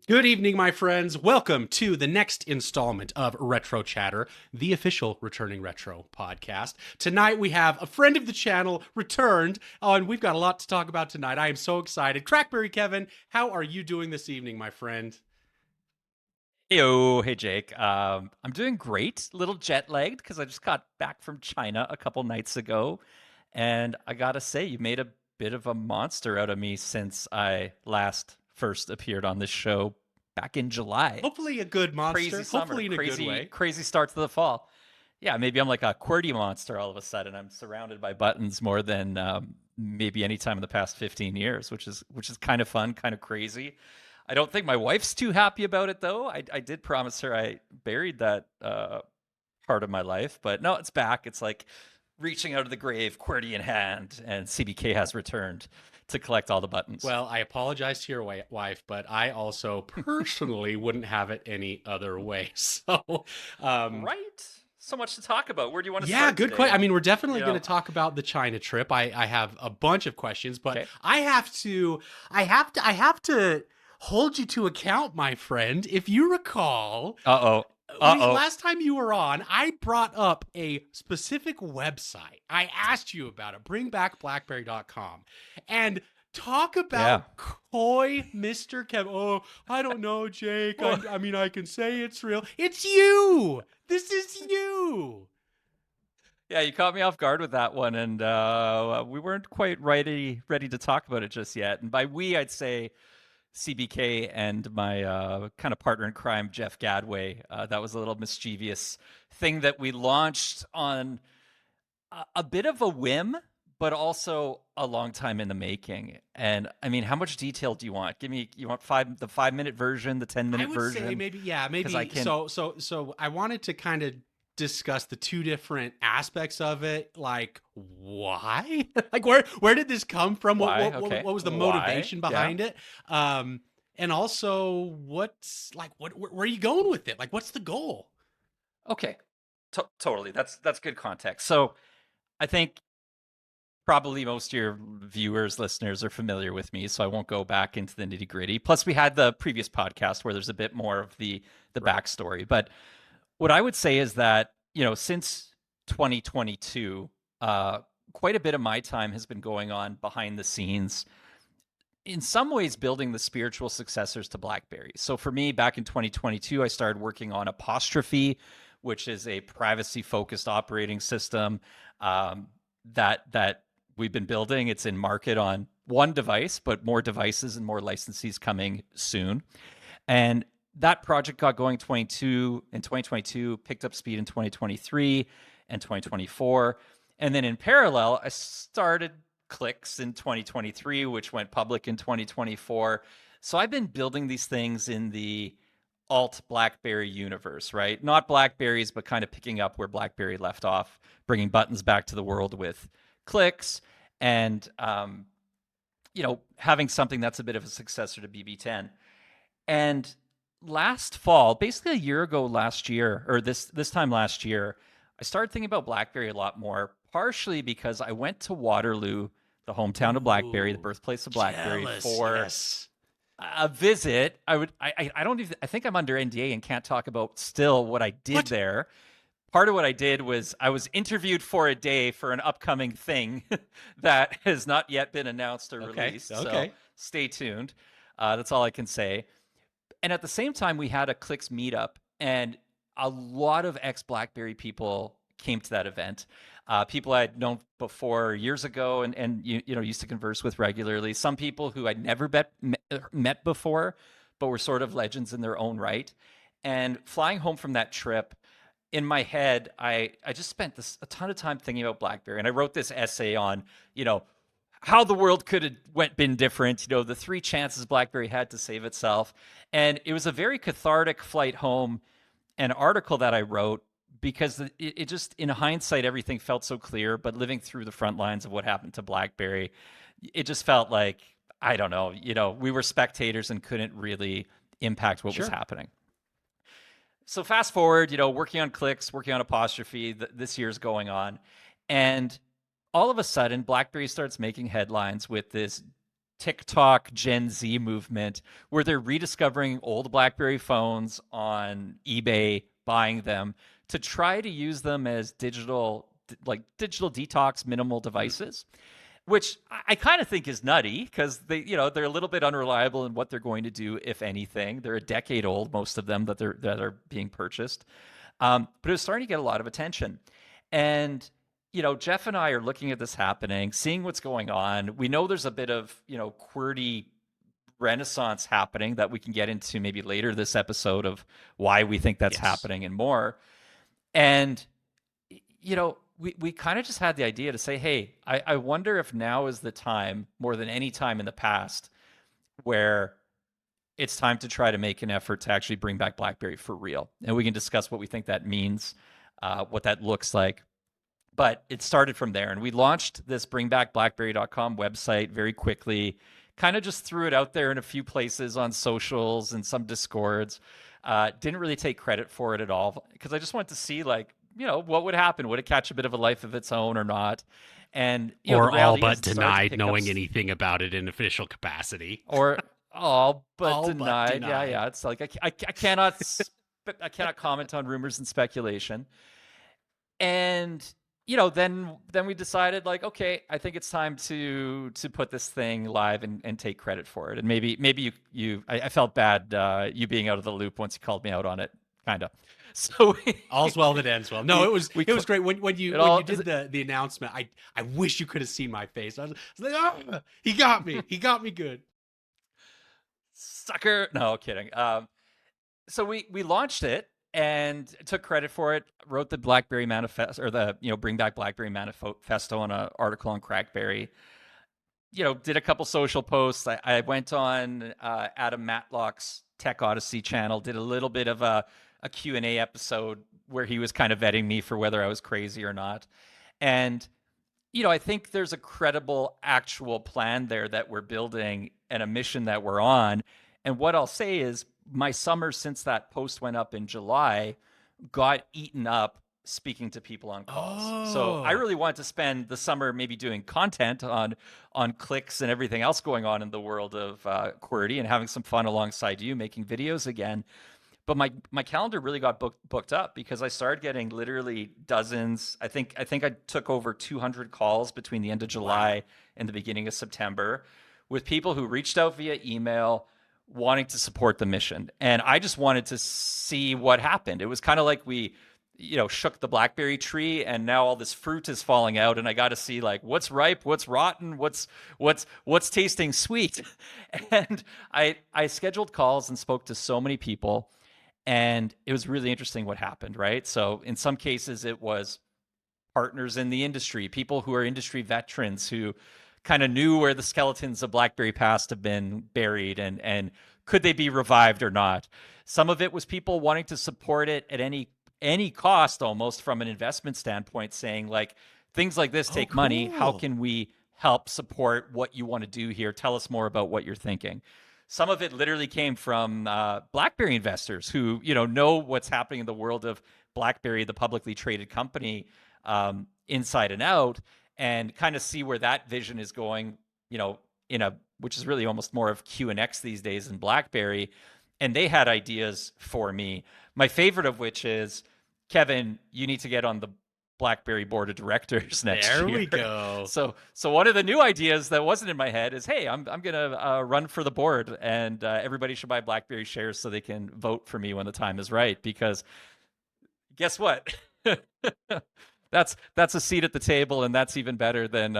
Good evening, my friends. Welcome to the next installment of Retro Chatter, the official Returning Retro podcast. Tonight we have a friend of the channel returned, and we've got a lot to talk about tonight. I am so excited. CrackBerry Kevin, how are you doing this evening, my friend? Hey Jake. I'm doing great. A little jet lagged because I just got back from China a couple nights ago, and I gotta say, you made a bit of a monster out of me since I last first appeared on this show back in July. Hopefully a good Crazy monster. summer, Hopefully in a good way. crazy start to the fall. Yeah, maybe I'm like a QWERTY monster all of a sudden. I'm surrounded by buttons more than maybe any time in the past 15 years, which is kind of fun, kind of crazy. I don't think my wife's too happy about it though. I did promise her I buried that part of my life, but no, it's back. It's like reaching out of the grave, QWERTY in hand, and CBK has returned to collect all the buttons. Well, I apologize to your wife, but I also personally wouldn't have it any other way. So, Right? So much to talk about. Where do you want to yeah, start good today? question. I mean, we're definitely You going know, to talk about the China trip. I have a bunch of questions, but okay. I have to hold you to account, my friend. If you recall, Uh-oh. Uh-oh. last time you were on, I brought up a specific website. I asked you about it, BringBackBlackberry.com, and talk Yeah. about coy Mr. Kevin. Oh, I don't know, Jake. I mean, I can say it's real. It's you. This is you. Yeah, you caught me off guard with that one, and we weren't quite ready to talk about it just yet. And by we, I'd say CBK and my kind of partner in crime, Jeff Gadway. That was a little mischievous thing that we launched on a bit of a whim, but also a long time in the making. And I mean, how much detail do you want? You want the 5 minute version, the 10 minute I would say version? maybe, yeah, Because I maybe. can. So I wanted to kind of discuss the two different aspects of it. Like, why? Like, where did this come from? What Why? what Okay. what was the Why? motivation Yeah. behind it? And also, what's like, where are you going with it? Like, what's the goal? Okay. Totally. That's good context. So I think probably most of your viewers, listeners are familiar with me, so I won't go back into the nitty gritty. Plus, we had the previous podcast where there's a bit more of the Right. backstory. But what I would say is that since 2022, quite a bit of my time has been going on behind the scenes. In some ways, building the spiritual successors to BlackBerry. So for me, back in 2022, I started working on Apostrophe, which is a privacy-focused operating system that we've been building. It's in market on one device, but more devices and more licensees coming soon. And that project got going in 2022, picked up speed in 2023 and 2024. And then in parallel, I started Clicks in 2023, which went public in 2024. So I've been building these things in the alt BlackBerry universe, right? Not Blackberries, but kind of picking up where BlackBerry left off, bringing buttons back to the world with Clicks, and having something that's a bit of a successor to BB10. And last fall, basically a year ago last year, or this time last year, I started thinking about BlackBerry a lot more, partially because I went to Waterloo, the hometown of BlackBerry, the Ooh, birthplace of BlackBerry, jealous. for Yes. a visit. I don't even, I think I'm under NDA and can't talk about still what I did What? there. Part of what I did was I was interviewed for a day for an upcoming thing that has not yet been announced or Okay. released. So Okay. stay tuned. That's all I can say. And at the same time, we had a Clicks meetup, and a lot of ex-BlackBerry people came to that event. People I'd known before years ago, and used to converse with regularly. Some people who I'd never met before, but were sort of legends in their own right. And flying home from that trip, in my head, I just spent a ton of time thinking about BlackBerry, and I wrote this essay on how the world could have been different. The three chances BlackBerry had to save itself, and it was a very cathartic flight home, an article that I wrote because it just, in hindsight, everything felt so clear. But living through the front lines of what happened to BlackBerry, it just felt like, I don't know, we were spectators and couldn't really impact what was Sure. happening. So fast forward, working on Clicks, working on Apostrophe, this year's going on, and all of a sudden, BlackBerry starts making headlines with this TikTok Gen Z movement where they're rediscovering old BlackBerry phones on eBay, buying them to try to use them as digital detox minimal devices, which I kind of think is nutty because they're a little bit unreliable in what they're going to do, if anything. They're a decade old, most of them that are being purchased. But it was starting to get a lot of attention. And, Jeff and I are looking at this happening, seeing what's going on. We know there's a bit of, QWERTY Renaissance happening that we can get into maybe later this episode of why we think that's happening and more. And, we kind of just had the idea to say, hey, I wonder if now is the time, more than any time in the past, where it's time to try to make an effort to actually bring back BlackBerry for real. And we can discuss what we think that means, what that looks like. But it started from there. And we launched this BringBackBlackberry.com website very quickly, kind of just threw it out there in a few places on socials and some Discords. Didn't really take credit for it at all because I just wanted to see, what would happen? Would it catch a bit of a life of its own or not? And or all but denied knowing anything about it in official capacity. Or all but denied. Yeah. It's like I cannot comment on rumors and speculation. And then we decided okay, I think it's time to put this thing live and take credit for it. And maybe I felt bad you being out of the loop once you called me out on it, kind of. So all's well that ends well. No, it was great when you did the announcement. I wish you could have seen my face. I was like, oh, he got me good, sucker. No kidding. So we launched it and took credit for it. Wrote the BlackBerry manifesto, or the Bring Back BlackBerry manifesto on an article on CrackBerry. Did a couple social posts. I went on Adam Matlock's Tech Odyssey channel. Did a little bit of a Q&A episode where he was kind of vetting me for whether I was crazy or not. And, I think there's a credible actual plan there that we're building and a mission that we're on. And what I'll say is my summer since that post went up in July got eaten up speaking to people on calls. So I really wanted to spend the summer maybe doing content on clicks and everything else going on in the world of QWERTY and having some fun alongside you, making videos again. But my calendar really got booked up because I started getting literally dozens. I think I took over 200 calls between the end of July and the beginning of September with people who reached out via email wanting to support the mission. And I just wanted to see what happened. It was kind of like we shook the BlackBerry tree and now all this fruit is falling out and I got to see what's ripe, what's rotten, what's tasting sweet. And I scheduled calls and spoke to so many people. And it was really interesting what happened, right? So in some cases, it was partners in the industry, people who are industry veterans who kind of knew where the skeletons of BlackBerry past have been buried and could they be revived or not. Some of it was people wanting to support it at any cost, almost from an investment standpoint, saying things like this take money. How can we help support what you want to do here? Tell us more about what you're thinking. Some of it literally came from BlackBerry investors who, know what's happening in the world of BlackBerry, the publicly traded company, inside and out, and kind of see where that vision is going, which is really almost more of Q and X these days in BlackBerry. And they had ideas for me. My favorite of which is, Kevin, you need to get on the BlackBerry board of directors next year. There we go. So one of the new ideas that wasn't in my head is, hey, I'm gonna run for the board, and everybody should buy BlackBerry shares so they can vote for me when the time is right. Because guess what? That's a seat at the table, and that's even better than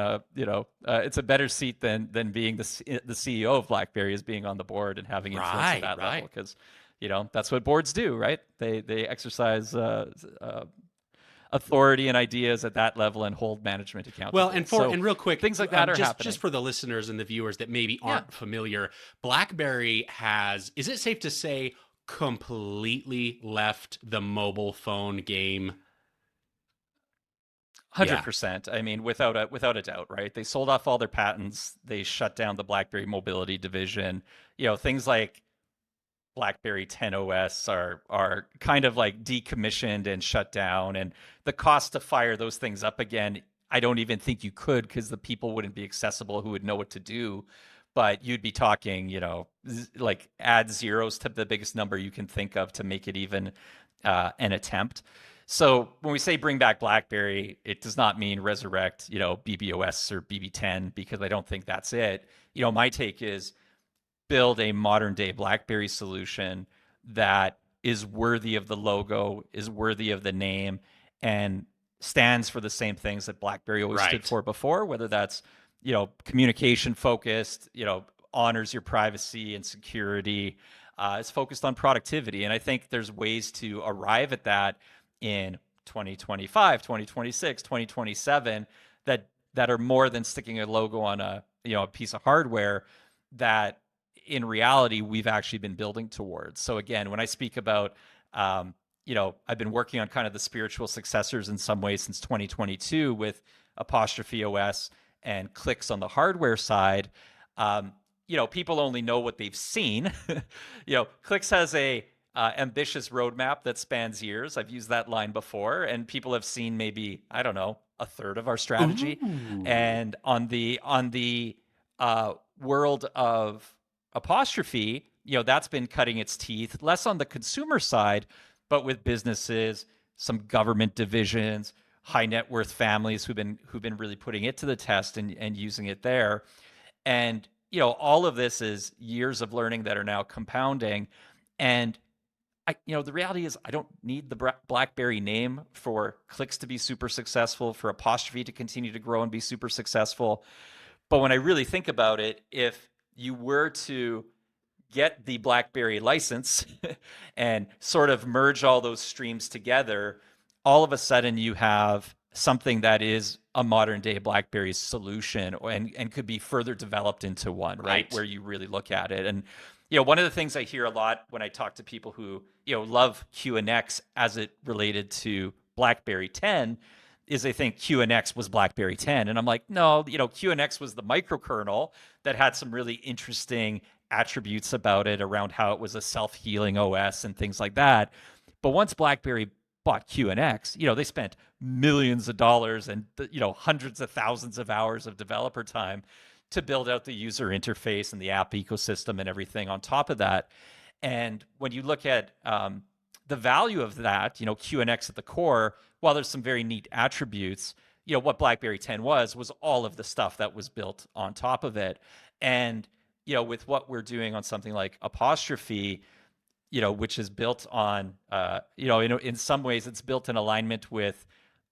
it's a better seat than being the CEO of BlackBerry, is being on the board and having influence at that level. Because that's what boards do, right? They exercise authority and ideas at that level and hold management accountable. Well, and real quick, things like that are happening. Just for the listeners and the viewers that maybe aren't familiar, BlackBerry has, is it safe to say, completely left the mobile phone game? 100%. I mean, without a doubt, right? They sold off all their patents. They shut down the BlackBerry mobility division. Things like BlackBerry 10 OS are kind of decommissioned and shut down, and the cost to fire those things up again, I don't even think you could, because the people wouldn't be accessible who would know what to do. but you'd be talking, like add zeros to the biggest number you can think of to make it even an attempt. So when we say bring back BlackBerry, it does not mean resurrect, BBOS or BB10, because I don't think that's it. My take is build a modern day BlackBerry solution that is worthy of the logo, is worthy of the name, and stands for the same things that BlackBerry always stood for before, whether that's, communication focused, honors your privacy and security, is focused on productivity. And I think there's ways to arrive at that in 2025, 2026, 2027 that are more than sticking a logo on a piece of hardware that in reality we've actually been building towards. So again, when I speak about I've been working on kind of the spiritual successors in some ways since 2022 with apostrophe OS and clicks on the hardware side. People only know what they've seen. Clicks has a ambitious roadmap that spans years. I've used that line before, and people have seen maybe, I don't know, a third of our strategy. Ooh. And on the world of apostrophe, that's been cutting its teeth, less on the consumer side, but with businesses, some government divisions, high net worth families who've been really putting it to the test and using it there. And all of this is years of learning that are now compounding. And the reality is I don't need the BlackBerry name for clicks to be super successful, for apostrophe to continue to grow and be super successful. But when I really think about it, if you were to get the BlackBerry license and sort of merge all those streams together, all of a sudden you have something that is a modern day BlackBerry solution and could be further developed into one, right? Where you really look at it. And one of the things I hear a lot when I talk to people who love QNX as it related to BlackBerry 10 is they think QNX was BlackBerry 10. And I'm like, no, QNX was the microkernel that had some really interesting attributes about it around how it was a self-healing OS and things like that. But once BlackBerry bought QNX, they spent millions of dollars and hundreds of thousands of hours of developer time to build out the user interface and the app ecosystem and everything on top of that. And when you look at the value of that, QNX at the core, while there's some very neat attributes, what BlackBerry 10 was all of the stuff that was built on top of it. And with what we're doing on something like apostrophe, which is built on, in some ways it's built in alignment with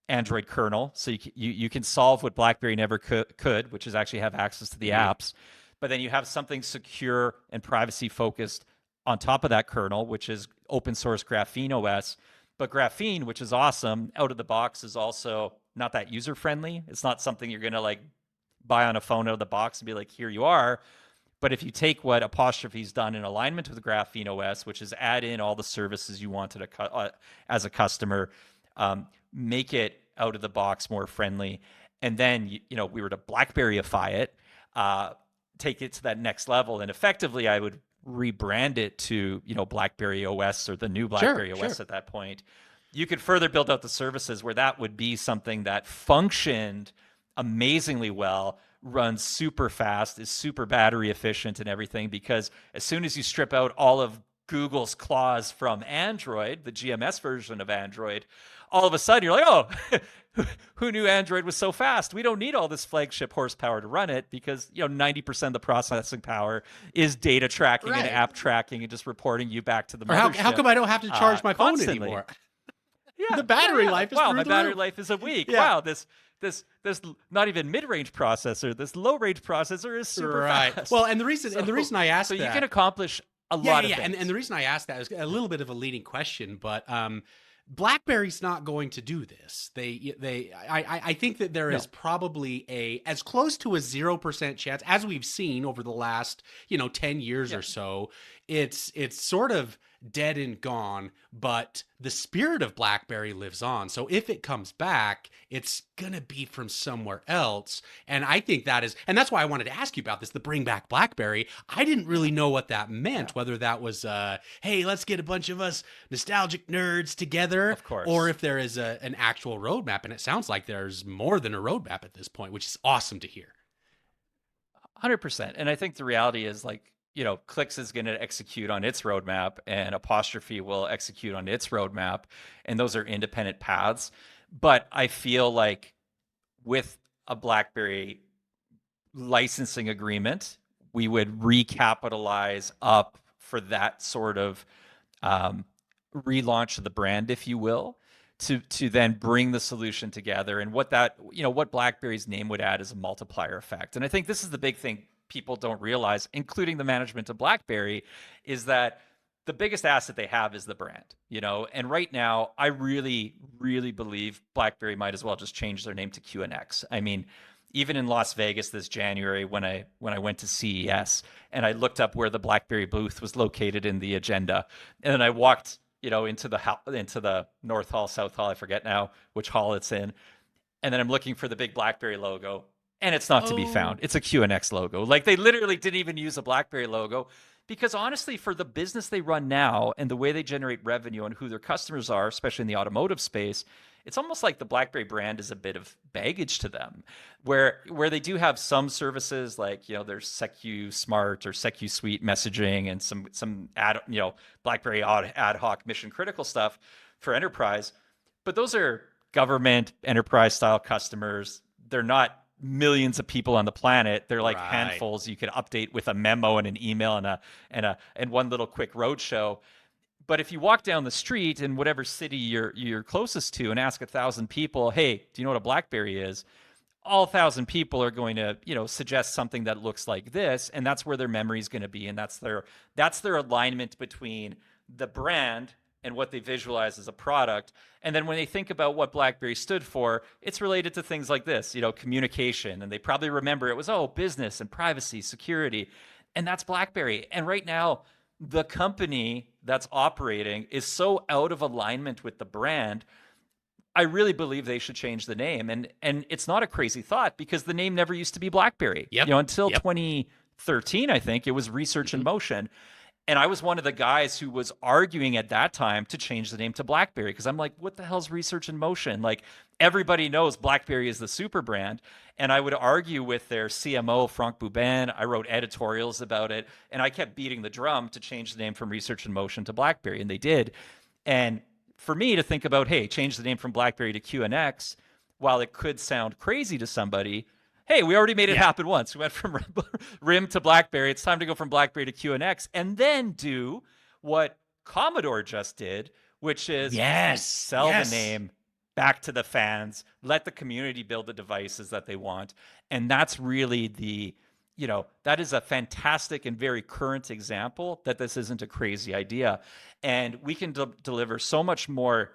Android kernel. So you can solve what BlackBerry never could, which is actually have access to the apps. But then you have something secure and privacy focused on top of that kernel, which is open source Graphene OS. But Graphene, which is awesome, out of the box is also not that user friendly. It's not something you're going to like buy on a phone out of the box and be like, here you are. But if you take what Apostrophe's done in alignment with Graphene OS, which is add in all the services you wanted as a customer, make it out of the box more friendly, and then we were to BlackBerryify it, take it to that next level, and effectively I would rebrand it to BlackBerry OS or the new BlackBerry OS at that point. You could further build out the services where that would be something that functioned amazingly well, runs super fast, is super battery efficient and everything, because as soon as you strip out all of Google's claws from Android, the GMS version of Android, all of a sudden you're like, oh, who knew Android was so fast? We don't need all this flagship horsepower to run it, because 90% of the processing power is data tracking and app tracking and just reporting you back to the mothership. How come I don't have to charge my phone anymore? Yeah, the battery life is my battery life is a week. Wow, this not even mid-range processor, this low-range processor is super fast. Well, and the reason I asked that, you can accomplish a lot of things. And the reason I asked that is a little bit of a leading question, but BlackBerry's not going to do this. I think that there is probably as close to a 0% chance as we've seen over the last 10 years or so. It's sort of dead and gone, but the spirit of BlackBerry lives on. So if it comes back, it's gonna be from somewhere else. And I think that's why I wanted to ask you about this, the Bring Back BlackBerry. I didn't really know what that meant, whether that was hey, let's get a bunch of us nostalgic nerds together, of course, or if there is an actual roadmap. And it sounds like there's more than a roadmap at this point, which is awesome to hear. 100%. And I think the reality is like, Clicks is going to execute on its roadmap and Apostrophe will execute on its roadmap. And those are independent paths. But I feel like with a BlackBerry licensing agreement, we would recapitalize up for that sort of relaunch of the brand, if you will, to then bring the solution together. And what BlackBerry's name would add is a multiplier effect. And I think this is the big thing people don't realize, including the management of BlackBerry, is that the biggest asset they have is the brand, and right now I really, really believe BlackBerry might as well just change their name to QNX. I mean, even in Las Vegas this January when I went to CES and I looked up where the BlackBerry booth was located in the agenda, and then I walked into the North Hall, South Hall, I forget now which hall it's in, and then I'm looking for the big BlackBerry logo, and it's not to be found. It's a QNX logo. Like, they literally didn't even use a BlackBerry logo, because honestly, for the business they run now and the way they generate revenue and who their customers are, especially in the automotive space, it's almost like the BlackBerry brand is a bit of baggage to them, where they do have some services like, there's SecU Smart or SecU Suite messaging and some BlackBerry ad hoc mission critical stuff for enterprise. But those are government enterprise style customers. They're not millions of people on the planet. They're like handfuls you could update with a memo and an email and one little quick roadshow. But if you walk down the street in whatever city you're closest to and ask 1,000 people, hey, do you know what a BlackBerry is? All 1,000 people are going to, suggest something that looks like this, and that's where their memory is going to be, and that's their alignment between the brand and what they visualize as a product. And then when they think about what BlackBerry stood for, it's related to things like this, communication, and they probably remember it was business and privacy, security, and that's BlackBerry. And right now, the company that's operating is so out of alignment with the brand. I really believe they should change the name. And it's not a crazy thought, because the name never used to be BlackBerry. Until 2013, I think, it was Research in Motion. And I was one of the guys who was arguing at that time to change the name to BlackBerry, because I'm like, what the hell's Research in Motion? Like, everybody knows BlackBerry is the super brand. And I would argue with their CMO, Franck Boubin. I wrote editorials about it. And I kept beating the drum to change the name from Research in Motion to BlackBerry. And they did. And for me to think about, hey, change the name from BlackBerry to QNX, while it could sound crazy to somebody, hey, we already made it happen once. We went from RIM to BlackBerry. It's time to go from BlackBerry to QNX, and then do what Commodore just did, which is sell the name back to the fans, let the community build the devices that they want. And that's really that is a fantastic and very current example that this isn't a crazy idea. And we can deliver so much more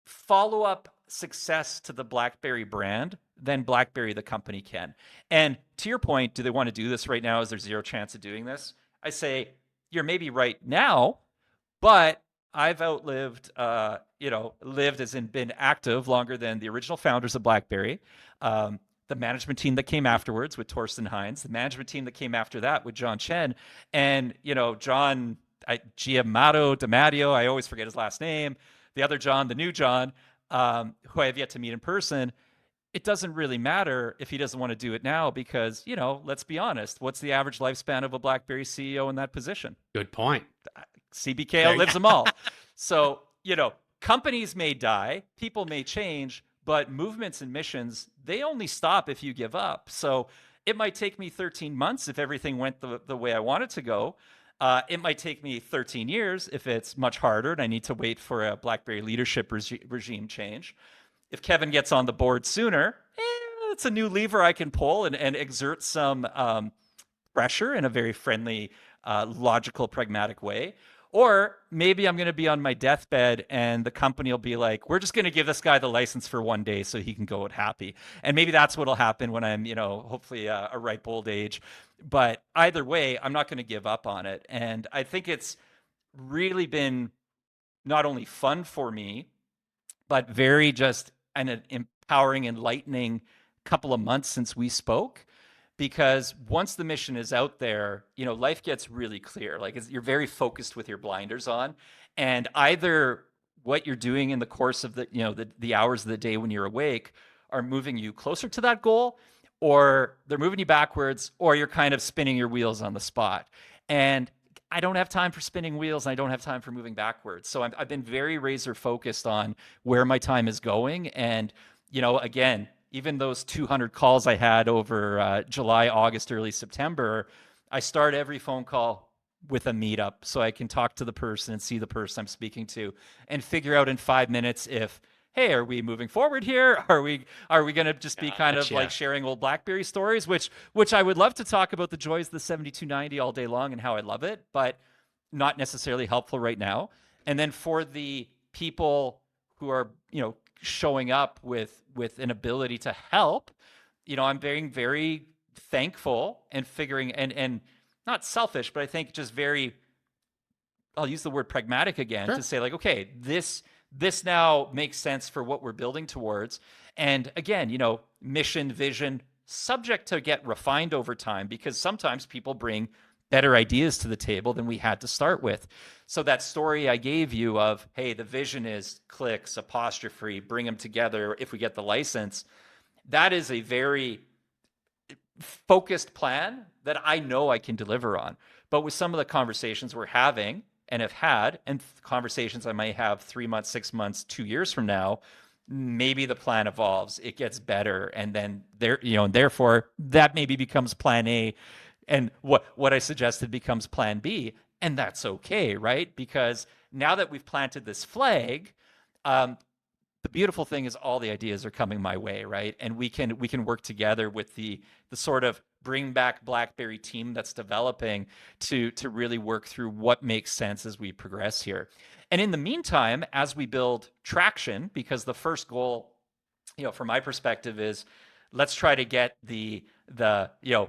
follow-up success to the BlackBerry brand than BlackBerry the company can. And to your point, do they want to do this right now? Is there zero chance of doing this? I say, you're maybe right now, but I've outlived, lived as in been active longer than the original founders of BlackBerry, the management team that came afterwards with Torsten Heinz, the management team that came after that with John Chen, and, John DiMatteo, I always forget his last name, the other John, the new John, who I have yet to meet in person. It doesn't really matter if he doesn't want to do it now, because, let's be honest, what's the average lifespan of a BlackBerry CEO in that position? Good point. CBK outlives them all. So, companies may die, people may change, but movements and missions, they only stop if you give up. So it might take me 13 months if everything went the way I want it to go. It might take me 13 years if it's much harder and I need to wait for a BlackBerry leadership regime change. If Kevin gets on the board sooner, it's a new lever I can pull and exert some pressure in a very friendly, logical, pragmatic way. Or maybe I'm going to be on my deathbed and the company will be like, we're just going to give this guy the license for one day so he can go out happy. And maybe that's what will happen when I'm, hopefully a ripe old age. But either way, I'm not going to give up on it. And I think it's really been not only fun for me, but very just an empowering, enlightening couple of months since we spoke. Because once the mission is out there, life gets really clear. Like, you're very focused with your blinders on, and either what you're doing in the course of the hours of the day when you're awake are moving you closer to that goal, or they're moving you backwards, or you're kind of spinning your wheels on the spot. And I don't have time for spinning wheels, and I don't have time for moving backwards. So I've been very razor focused on where my time is going. And, again, even those 200 calls I had over July, August, early September, I start every phone call with a meetup so I can talk to the person and see the person I'm speaking to and figure out in 5 minutes if, hey, are we moving forward here? Are we going to just be kind of like sharing old BlackBerry stories, which I would love to talk about the joys of the 7290 all day long and how I love it, but not necessarily helpful right now. And then for the people who are, showing up with an ability to help, I'm being very thankful and figuring and not selfish, but I think just very, I'll use the word pragmatic again to say like, okay, this now makes sense for what we're building towards. And again, mission, vision, subject to get refined over time, because sometimes people bring better ideas to the table than we had to start with. So that story I gave you of, hey, the vision is clicks, apostrophe, bring them together if we get the license. That is a very focused plan that I know I can deliver on. But with some of the conversations we're having and have had, and conversations I might have 3 months, 6 months, 2 years from now, maybe the plan evolves, it gets better, and then and therefore that maybe becomes plan A, and what I suggested becomes plan B, and that's okay, right? Because now that we've planted this flag, the beautiful thing is all the ideas are coming my way, right? And we can work together with the sort of Bring Back BlackBerry team that's developing to really work through what makes sense as we progress here. And in the meantime, as we build traction, because the first goal, from my perspective, is let's try to get the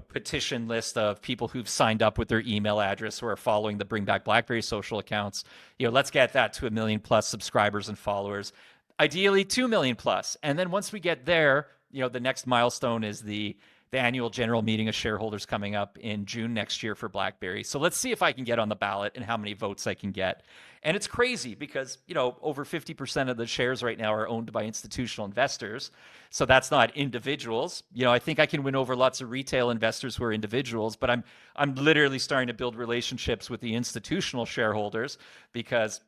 petition list of people who've signed up with their email address who are following the Bring Back BlackBerry social accounts. Let's get that to 1 million plus subscribers and followers. Ideally 2 million plus. And then once we get there, the next milestone is the annual general meeting of shareholders coming up in June next year for BlackBerry. So let's see if I can get on the ballot and how many votes I can get. And it's crazy because, over 50% of the shares right now are owned by institutional investors. So that's not individuals. I think I can win over lots of retail investors who are individuals, but I'm literally starting to build relationships with the institutional shareholders because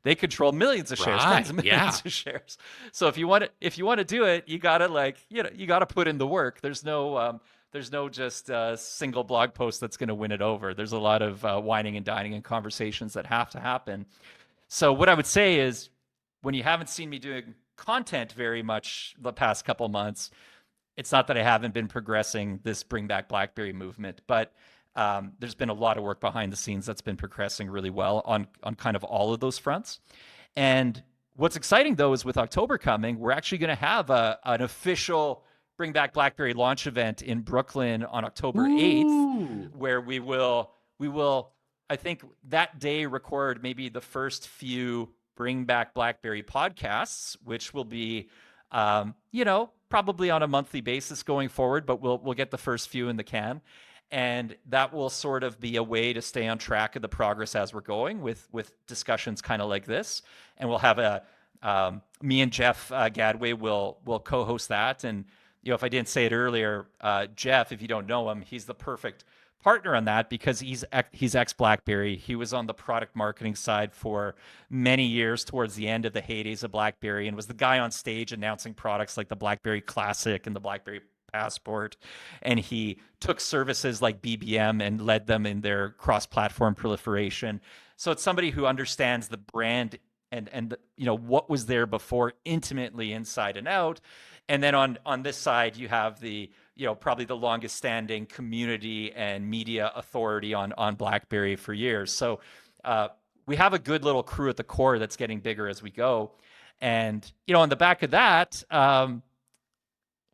they control millions of shares, tens of millions of shares. So if you want to do it, you gotta you gotta put in the work. There's no just single blog post that's going to win it over. There's a lot of whining and dining and conversations that have to happen. So what I would say is, when you haven't seen me doing content very much the past couple months, it's not that I haven't been progressing this Bring Back BlackBerry movement, but there's been a lot of work behind the scenes that's been progressing really well on kind of all of those fronts. And what's exciting, though, is with October coming, we're actually going to have an official Bring Back BlackBerry launch event in Brooklyn on October 8th, where we will, I think that day, record maybe the first few Bring Back BlackBerry podcasts, which will be, probably on a monthly basis going forward, but we'll get the first few in the can. And that will sort of be a way to stay on track of the progress as we're going with discussions kind of like this. And we'll have me and Jeff Gadway will co-host that. And, if I didn't say it earlier, Jeff, if you don't know him, he's the perfect partner on that because he's ex-BlackBerry. He was on the product marketing side for many years towards the end of the heydays of BlackBerry and was the guy on stage announcing products like the BlackBerry Classic and the BlackBerry Passport, and he took services like BBM and led them in their cross-platform proliferation. So it's somebody who understands the brand and what was there before intimately inside and out. And then on this side, you have the probably the longest standing community and media authority on BlackBerry for years. So we have a good little crew at the core that's getting bigger as we go. And on the back of that,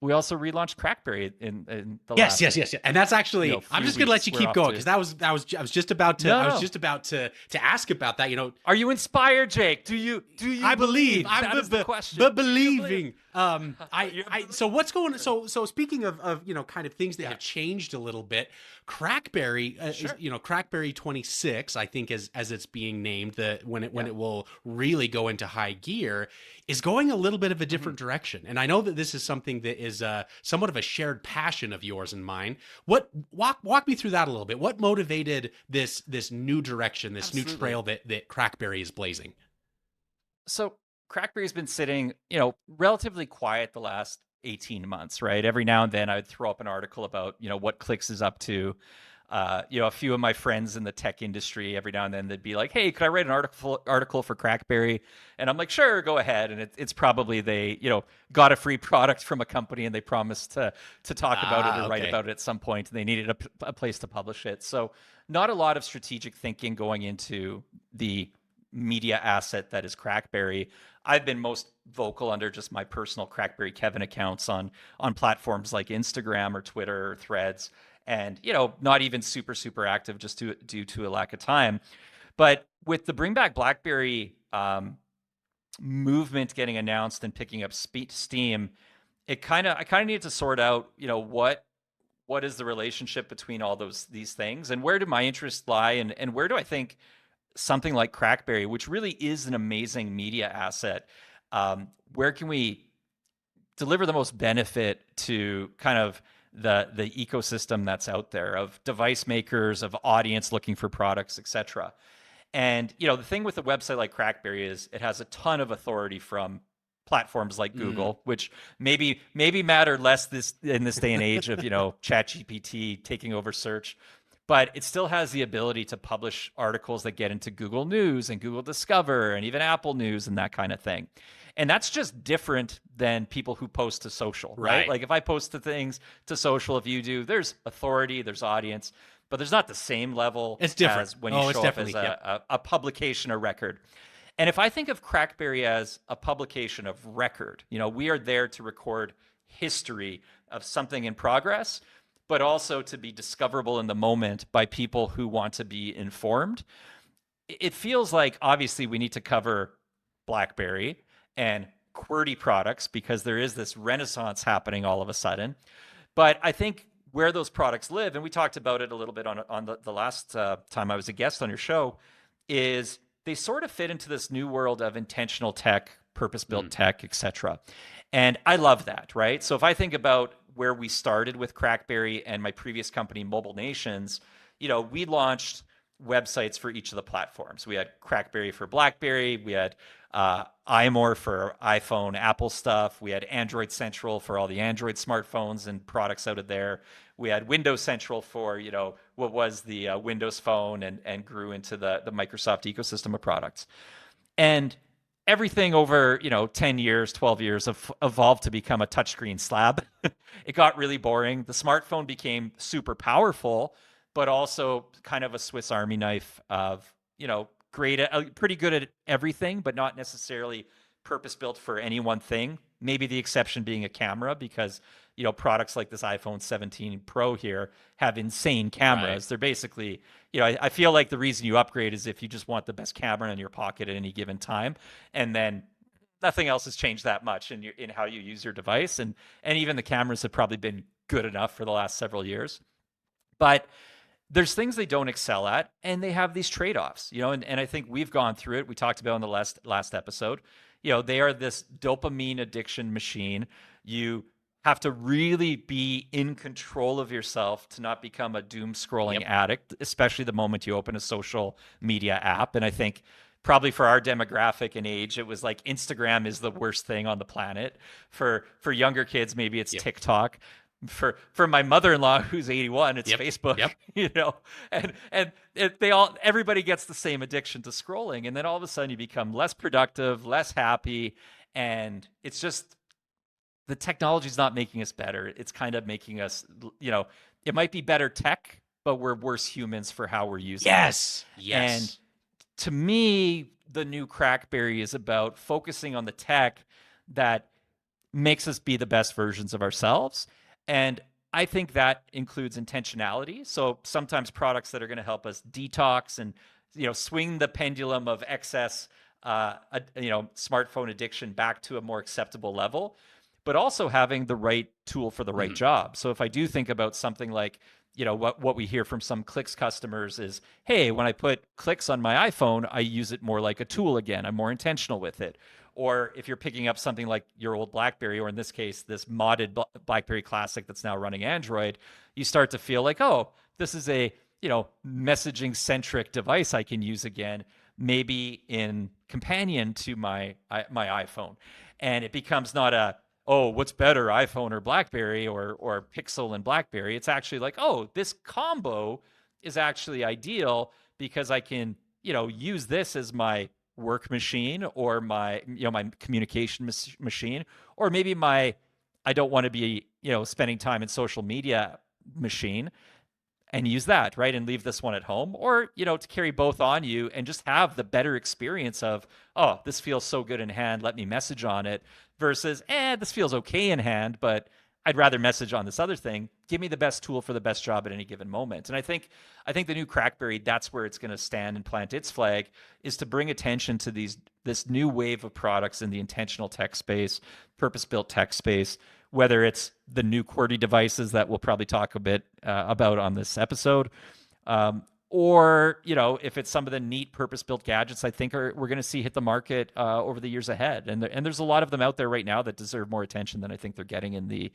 we also relaunched CrackBerry in the last. Yes. And that's actually, I'm just going to let you keep going because I was just about to ask about that. Are you inspired, Jake? Do you I believe. That is the question. But believing. So what's going on? So speaking of kind of things that have changed a little bit, CrackBerry, CrackBerry 26, I think as it's being named, when it will really go into high gear, is going a little bit of a different direction. And I know that this is something that is somewhat of a shared passion of yours and mine. What walk me through that a little bit. What motivated this new direction, this new trail that CrackBerry is blazing? So CrackBerry's been sitting, relatively quiet the last 18 months, right? Every now and then I'd throw up an article about, what Clicks is up to. A few of my friends in the tech industry, every now and then they'd be like, "Hey, could I write an article for CrackBerry?" And I'm like, "Sure, go ahead." And it's probably they, got a free product from a company and they promised to talk about it or write about it at some point, and they needed a place to publish it. So not a lot of strategic thinking going into the media asset that is CrackBerry. I've been most vocal under just my personal CrackBerry Kevin accounts on platforms like Instagram or Twitter or Threads, and not even super active just due to a lack of time. But with the Bring Back BlackBerry movement getting announced and picking up steam, I kind of need to sort out what is the relationship between all these things, and where do my interests lie, and where do I think something like CrackBerry, which really is an amazing media asset, where can we deliver the most benefit to kind of the ecosystem that's out there of device makers, of audience looking for products, etc. And the thing with a website like CrackBerry is it has a ton of authority from platforms like Google, which maybe matter less in this day and age of ChatGPT taking over search. But it still has the ability to publish articles that get into Google News and Google Discover and even Apple News and that kind of thing. And that's just different than people who post to social, right? Like if I post the things to social, if you do, there's authority, there's audience, but there's not the same level it's different. As when you show up as a publication or record. And if I think of CrackBerry as a publication of record, we are there to record history of something in progress, but also to be discoverable in the moment by people who want to be informed. It feels like obviously we need to cover BlackBerry and QWERTY products because there is this renaissance happening all of a sudden. But I think where those products live, and we talked about it a little bit on the last time I was a guest on your show, is they sort of fit into this new world of intentional tech, purpose-built tech, etc. And I love that, right? So if I think about where we started with CrackBerry and my previous company, Mobile Nations, we launched websites for each of the platforms. We had CrackBerry for BlackBerry, we had iMore for iPhone, Apple stuff, we had Android Central for all the Android smartphones and products out of there. We had Windows Central for what was the Windows Phone and grew into the Microsoft ecosystem of products. And everything over 10 years, 12 years evolved to become a touchscreen slab. It got really boring. The smartphone became super powerful, but also kind of a Swiss Army knife of great, pretty good at everything, but not necessarily purpose-built for any one thing. Maybe the exception being a camera, because products like this iPhone 17 Pro here have insane cameras. Right. They're basically, I feel like the reason you upgrade is if you just want the best camera in your pocket at any given time, and then nothing else has changed that much in how you use your device, and even the cameras have probably been good enough for the last several years. But there's things they don't excel at, and they have these trade-offs, and I think we've gone through it. We talked about in the last episode. They are this dopamine addiction machine. You have to really be in control of yourself to not become a doom scrolling addict, especially the moment you open a social media app. And I think probably for our demographic and age, it was like Instagram is the worst thing on the planet. For younger kids, maybe it's TikTok. For my mother-in-law who's 81, it's Facebook. And everybody gets the same addiction to scrolling, and then all of a sudden you become less productive, less happy, and it's just the technology's not making us better. It's kind of making us, it might be better tech, but we're worse humans for how we're using it. Yes. And to me, the new CrackBerry is about focusing on the tech that makes us be the best versions of ourselves. And I think that includes intentionality. So sometimes products that are going to help us detox and swing the pendulum of excess smartphone addiction back to a more acceptable level, but also having the right tool for the right job. So if I do think about something like what we hear from some Clicks customers is, hey, when I put Clicks on my iPhone, I use it more like a tool again. I'm more intentional with it. or if you're picking up something like your old BlackBerry, or in this case, this modded BlackBerry Classic that's now running Android, you start to feel like, oh, this is a, messaging centric device I can use again, maybe in companion to my iPhone. And it becomes not a, oh, what's better, iPhone or BlackBerry, or Pixel and BlackBerry. It's actually like, oh, this combo is actually ideal because I can, use this as my work machine, or my, my communication machine, or maybe my, I don't want to be, spending time in social media machine, and use that, right? And leave this one at home, or, to carry both on you and just have the better experience of, oh, this feels so good in hand, let me message on it, versus, this feels okay in hand, but I'd rather message on this other thing. Give me the best tool for the best job at any given moment. And I think the new CrackBerry, that's where it's going to stand and plant its flag, is to bring attention to this new wave of products in the intentional tech space, purpose-built tech space, whether it's the new QWERTY devices that we'll probably talk a bit about on this episode, or, if it's some of the neat purpose-built gadgets I think we're going to see hit the market over the years ahead. And there's a lot of them out there right now that deserve more attention than I think they're getting in the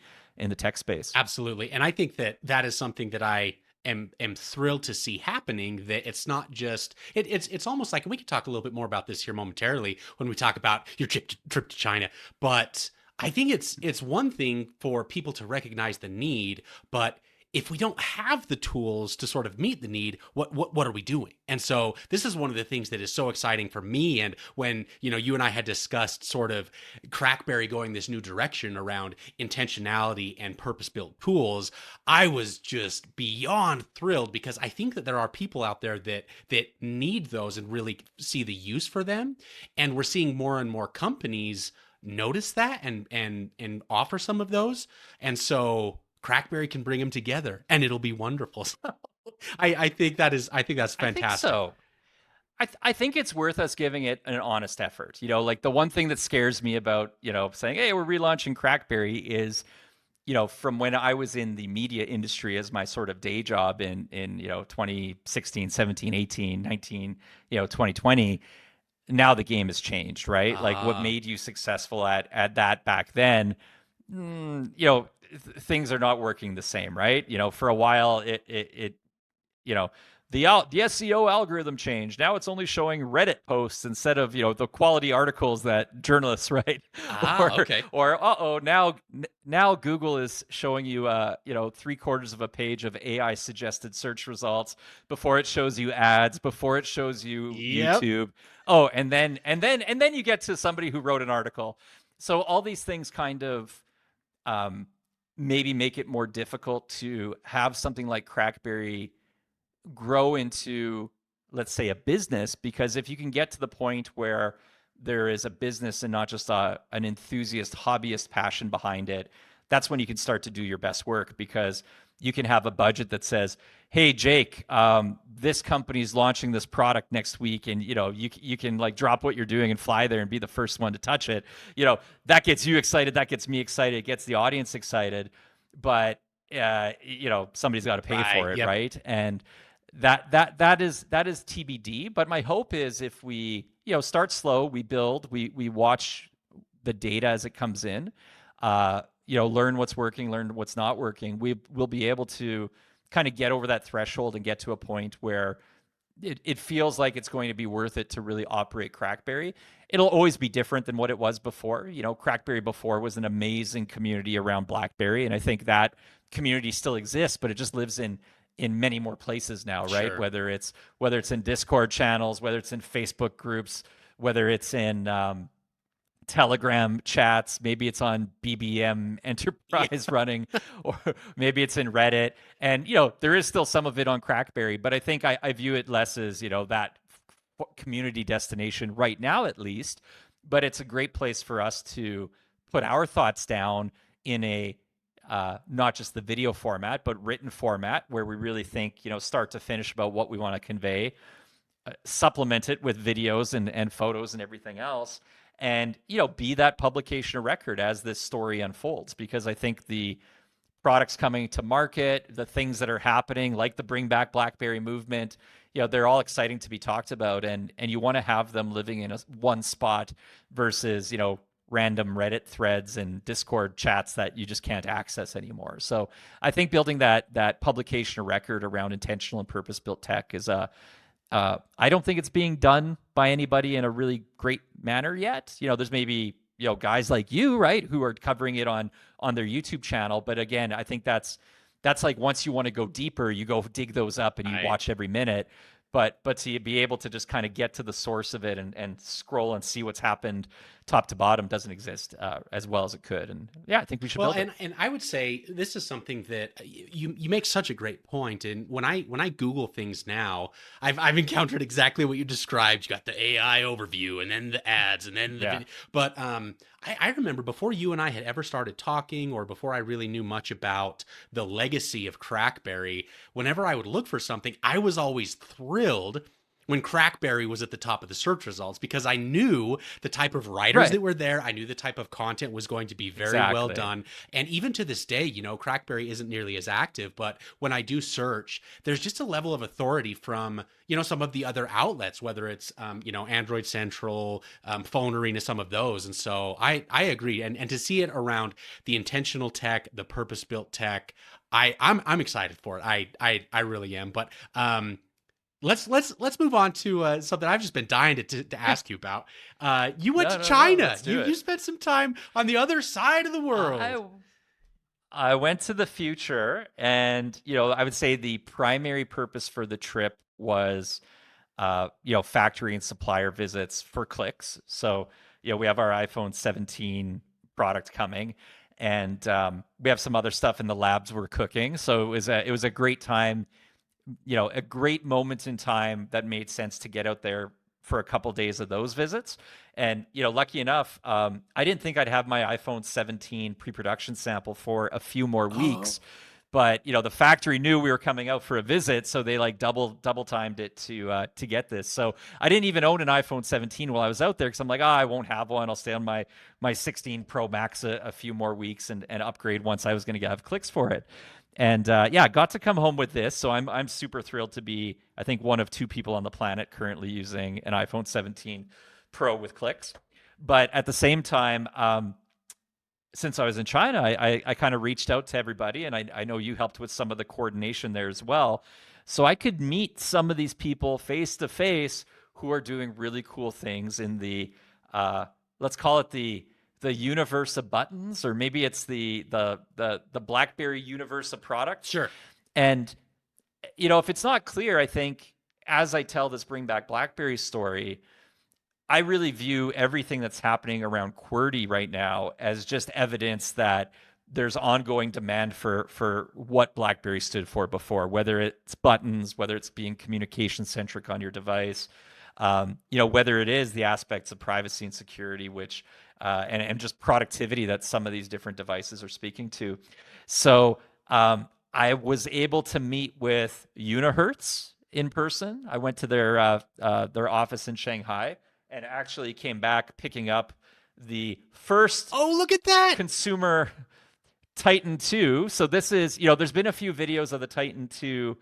tech space. Absolutely. And I think that is something that I am thrilled to see happening, that it's not just, it's almost like, and we can talk a little bit more about this here momentarily when we talk about your trip to China, but I think it's one thing for people to recognize the need, but if we don't have the tools to sort of meet the need, what are we doing? And so this is one of the things that is so exciting for me. And when, you and I had discussed sort of CrackBerry going this new direction around intentionality and purpose-built tools, I was just beyond thrilled, because I think that there are people out there that need those and really see the use for them. And we're seeing more and more companies notice that and offer some of those. And so CrackBerry can bring them together, and it'll be wonderful. So I think that's fantastic. I think so. I think it's worth us giving it an honest effort. Like the one thing that scares me about, saying, hey, we're relaunching CrackBerry is, from when I was in the media industry as my sort of day job in 2016, 17, 18, 19, 2020, now the game has changed, right? Like what made you successful at that back then, things are not working the same, right? For a while it the SEO algorithm changed. Now it's only showing Reddit posts instead of, the quality articles that journalists write. Okay. Or now Google is showing you 3/4 of a page of AI suggested search results before it shows you ads, before it shows you YouTube. Oh, and then you get to somebody who wrote an article. So all these things kind of maybe make it more difficult to have something like CrackBerry grow into, let's say, a business, because if you can get to the point where there is a business and not just an enthusiast hobbyist passion behind it, that's when you can start to do your best work, because you can have a budget that says, hey, Jake, this company's launching this product next week, and you can like drop what you're doing and fly there and be the first one to touch it. That gets you excited, that gets me excited, it gets the audience excited, but somebody's got to pay for it, right? And that is TBD. But my hope is, if we start slow, we build, we watch the data as it comes in, learn what's working, learn what's not working, we'll be able to kind of get over that threshold and get to a point where it feels like it's going to be worth it to really operate CrackBerry. It'll always be different than what it was before. CrackBerry before was an amazing community around BlackBerry, and I think that community still exists, but it just lives in many more places now, right? Sure. Whether it's in Discord channels, whether it's in Facebook groups, whether it's in Telegram chats, maybe it's on BBM Enterprise running, or maybe it's in Reddit. And, there is still some of it on CrackBerry, but I think I view it less as, that community destination right now, at least. But it's a great place for us to put our thoughts down in a not just the video format, but written format, where we really think, start to finish about what we want to convey, supplement it with videos and photos and everything else, and, be that publication of record as this story unfolds. Because I think the products coming to market, the things that are happening, like the Bring Back BlackBerry movement, they're all exciting to be talked about, and you want to have them living in one spot versus, random Reddit threads and Discord chats that you just can't access anymore. So I think building that publication of record around intentional and purpose-built tech is I don't think it's being done by anybody in a really great manner yet. There's maybe guys like you, right, who are covering it on their YouTube channel. But again, I think that's like, once you want to go deeper, you go dig those up and you watch every minute. But to be able to just kind of get to the source of it and scroll and see what's happened top to bottom doesn't exist as well as it could. And yeah, I think we should build it. And I would say this is something that you make such a great point. And when I Google things now, I've encountered exactly what you described. You got the AI overview and then the ads and then the video. But I remember before you and I had ever started talking, or before I really knew much about the legacy of CrackBerry, whenever I would look for something, I was always thrilled when CrackBerry was at the top of the search results, because I knew the type of writers that were there. I knew the type of content was going to be very well done. And even to this day, CrackBerry isn't nearly as active, but when I do search, there's just a level of authority from, some of the other outlets, whether it's, Android Central, Phone Arena, some of those. And so I agree. And to see it around the intentional tech, the purpose-built tech, I'm excited for it. I really am. But, Let's move on to something I've just been dying to ask you about. You went to China. You spent some time on the other side of the world. I went to the future, and I would say the primary purpose for the trip was factory and supplier visits for clicks. So we have our iPhone 17 product coming, and we have some other stuff in the labs we're cooking. So it was a great time. A great moment in time that made sense to get out there for a couple days of those visits. And, lucky enough, I didn't think I'd have my iPhone 17 pre-production sample for a few more weeks. But, the factory knew we were coming out for a visit, so they like double timed it to get this. So I didn't even own an iPhone 17 while I was out there, because I'm like, I won't have one. I'll stay on my 16 Pro Max a few more weeks and upgrade once I was going to have clicks for it. And got to come home with this. So I'm super thrilled to be, I think, one of two people on the planet currently using an iPhone 17 Pro with clicks. But at the same time, since I was in China, I kind of reached out to everybody, and I know you helped with some of the coordination there as well. So I could meet some of these people face to face who are doing really cool things in the, let's call it the universe of buttons, or maybe it's the BlackBerry universe of products. Sure. And if it's not clear, I think as I tell this Bring Back BlackBerry story, I really view everything that's happening around QWERTY right now as just evidence that there's ongoing demand for what BlackBerry stood for before, whether it's buttons, whether it's being communication centric on your device, whether it is the aspects of privacy and security, which and just productivity that some of these different devices are speaking to. So I was able to meet with Unihertz in person. I went to their office in Shanghai, and actually came back picking up the first look at that consumer Titan 2. So this is, there's been a few videos of the Titan 2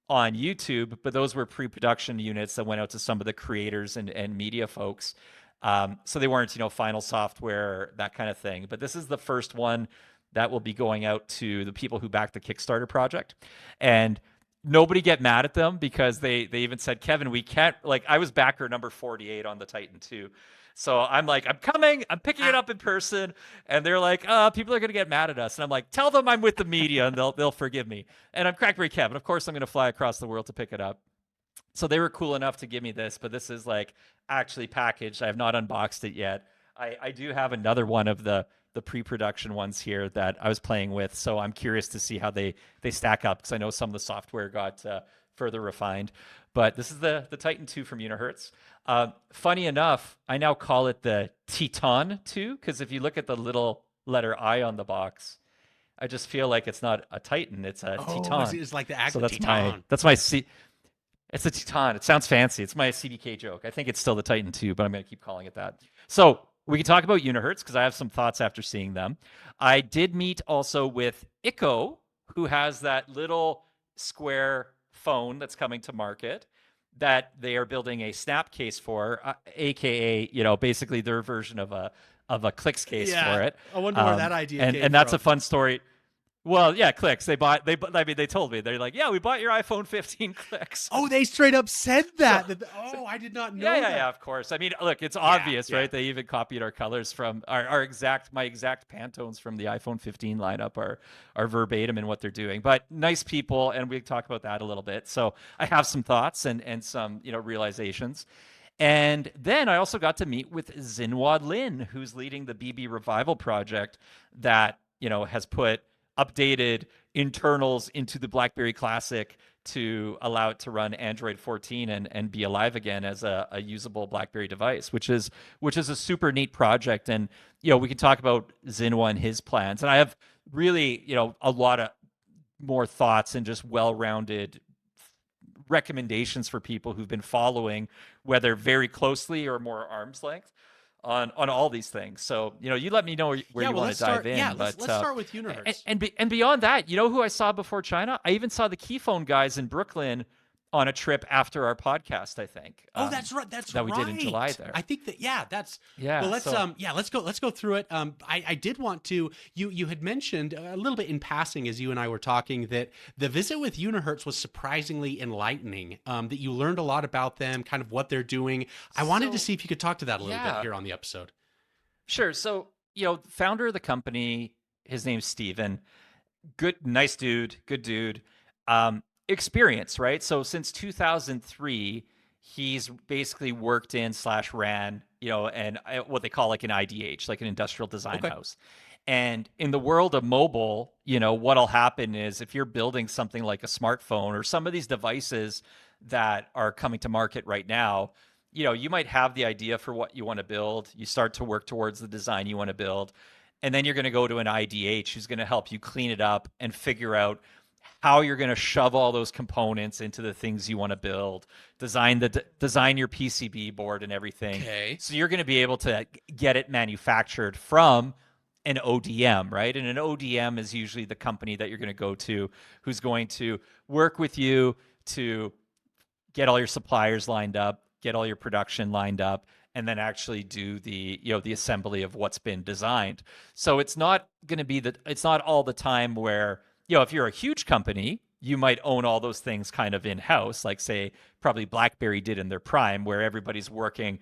on YouTube, but those were pre-production units that went out to some of the creators and media folks. So they weren't, final software, that kind of thing. But this is the first one that will be going out to the people who backed the Kickstarter project. And nobody get mad at them, because they even said, Kevin, we can't, I was backer number 48 on the Titan 2. So I'm like, I'm coming, I'm picking it up in person. And they're like, people are going to get mad at us. And I'm like, tell them I'm with the media and they'll forgive me. And I'm CrackBerry Kevin. Of course, I'm going to fly across the world to pick it up. So they were cool enough to give me this, but this is actually packaged. I have not unboxed it yet. I do have another one of the pre-production ones here that I was playing with. So I'm curious to see how they stack up, because I know some of the software got further refined. But this is the Titan 2 from Unihertz. Funny enough, I now call it the Titan 2, because if you look at the little letter I on the box, I just feel like it's not a Titan, it's a Titan. It's like the act so of Titan. It's a Titan. It sounds fancy. It's my CBK joke. I think it's still the Titan 2, but I'm going to keep calling it that. So we can talk about Unihertz, because I have some thoughts after seeing them. I did meet also with iKKO, who has that little square phone that's coming to market. that they are building a snap case for, aka basically their version of a clicks case for it. I wonder where that idea came and that's from. a fun story. Well, yeah, clicks. They told me. They're like, yeah, we bought your iPhone 15 clicks. Oh, they straight up said that. I did not know that. Yeah, of course. I mean, look, it's obvious, right? They even copied our colors from my exact Pantones from the iPhone 15 lineup are verbatim in what they're doing. But nice people, and we talk about that a little bit. So I have some thoughts and some, realizations. And then I also got to meet with Zinwa Lin, who's leading the BB Revival project that, has put updated internals into the BlackBerry Classic to allow it to run Android 14 and be alive again as a usable BlackBerry device, which is a super neat project. And we can talk about Zinwa and his plans. And I have really a lot of more thoughts and just well-rounded recommendations for people who've been following, whether very closely or more arm's length, on all these things. So you let me know where you want to dive in. Yeah, let's start with Unihertz. And beyond that, who I saw before China? I even saw the Keyphone guys in Brooklyn on a trip after our podcast, I think. That's right. That's that we did in July there. I think that that's yeah. Well, let's go through it. I did want to. You had mentioned a little bit in passing as you and I were talking that the visit with Unihertz was surprisingly enlightening. That you learned a lot about them, kind of what they're doing. I wanted to see if you could talk to that a little bit here on the episode. Sure. So founder of the company, his name's Steven. Nice dude, good dude. Experience, right? So since 2003, he's basically worked in / ran, and what they call like an IDH, like an industrial design house. And in the world of mobile, what'll happen is if you're building something like a smartphone or some of these devices that are coming to market right now, you might have the idea for what you want to build. You start to work towards the design you want to build. And then you're going to go to an IDH who's going to help you clean it up and figure out how you're going to shove all those components into the things you want to build, design your PCB board and everything. Okay. So you're going to be able to get it manufactured from an ODM, right? And an ODM is usually the company that you're going to go to who's going to work with you to get all your suppliers lined up, get all your production lined up, and then actually do the assembly of what's been designed. So it's not going to be it's not all the time where if you're a huge company, you might own all those things kind of in-house, like say probably BlackBerry did in their prime, where everybody's working,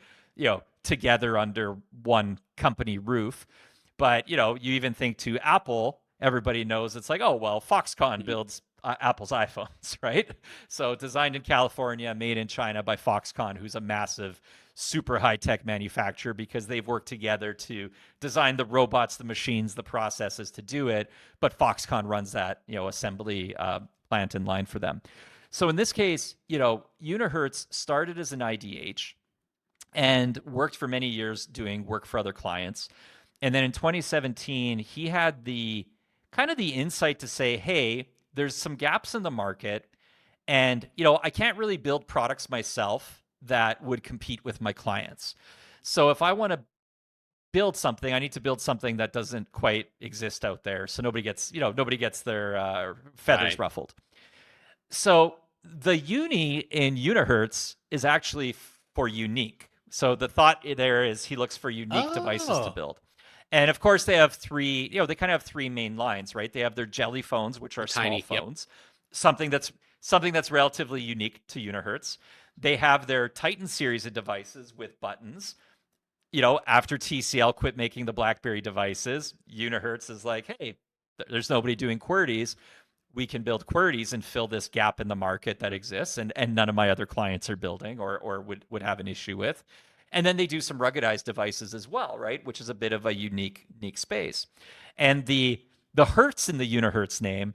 together under one company roof. But, you even think to Apple, everybody knows it's like, oh, well, Foxconn builds Apple's iPhones, right? So designed in California, made in China by Foxconn, who's a massive, super high-tech manufacturer because they've worked together to design the robots, the machines, the processes to do it. But Foxconn runs that, assembly plant and line for them. So in this case, Unihertz started as an IDH and worked for many years doing work for other clients. And then in 2017, he had the kind of the insight to say, hey, there's some gaps in the market. And, I can't really build products myself that would compete with my clients. So if I want to build something, I need to build something that doesn't quite exist out there. So nobody gets their feathers ruffled. So the uni in Unihertz is actually for unique. So the thought there is he looks for unique devices to build. And of course they have three, they kind of have three main lines, right? They have their jelly phones, which are tiny small phones, something that's relatively unique to Unihertz. They have their Titan series of devices with buttons. After TCL quit making the BlackBerry devices, Unihertz is like, hey, there's nobody doing QWERTYs. We can build QWERTYs and fill this gap in the market that exists and none of my other clients are building or would have an issue with. And then they do some ruggedized devices as well, right? Which is a bit of a unique space. And the Hertz in the Unihertz name,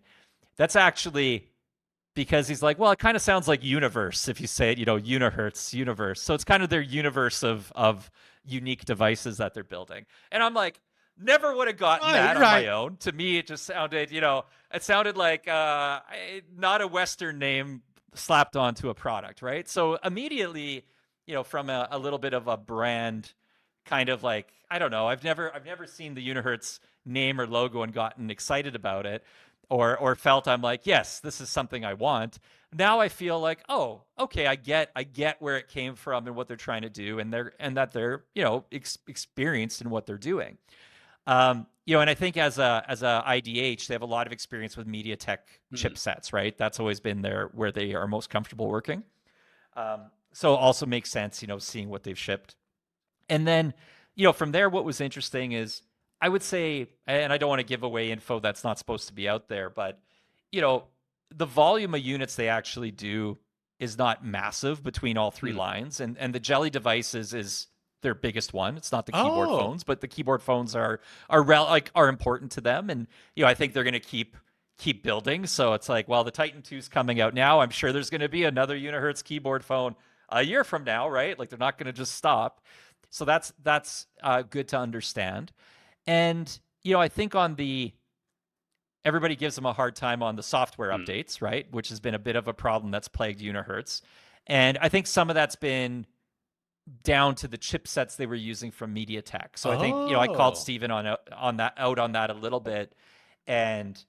that's actually because he's like, well, it kind of sounds like universe if you say it, Unihertz, universe. So it's kind of their universe of unique devices that they're building. And I'm like, never would have gotten that on my own. To me, it just sounded, it sounded like not a Western name slapped onto a product, right? So immediately, from a little bit of a brand kind of like, I don't know, I've never seen the Unihertz name or logo and gotten excited about it, or felt I'm like, yes, this is something I want. Now I feel like, oh, okay, I get where it came from and what they're trying to do, and that they're experienced in what they're doing. And I think as a IDH, they have a lot of experience with MediaTek chipsets, right? That's always been where they are most comfortable working. So it also makes sense, seeing what they've shipped. And then, from there, what was interesting is, I would say, and I don't want to give away info that's not supposed to be out there, but, the volume of units they actually do is not massive between all three lines. And the Jelly devices is their biggest one. It's not the keyboard phones, but the keyboard phones are important to them. And, I think they're going to keep building. So it's like, well, the Titan 2 is coming out now. I'm sure there's going to be another Unihertz keyboard phone a year from now, right? Like, they're not going to just stop. So that's good to understand. And, I think everybody gives them a hard time on the software updates, right? Which has been a bit of a problem that's plagued Unihertz. And I think some of that's been down to the chipsets they were using from MediaTek. So I think, I called Steven on that a little bit. And,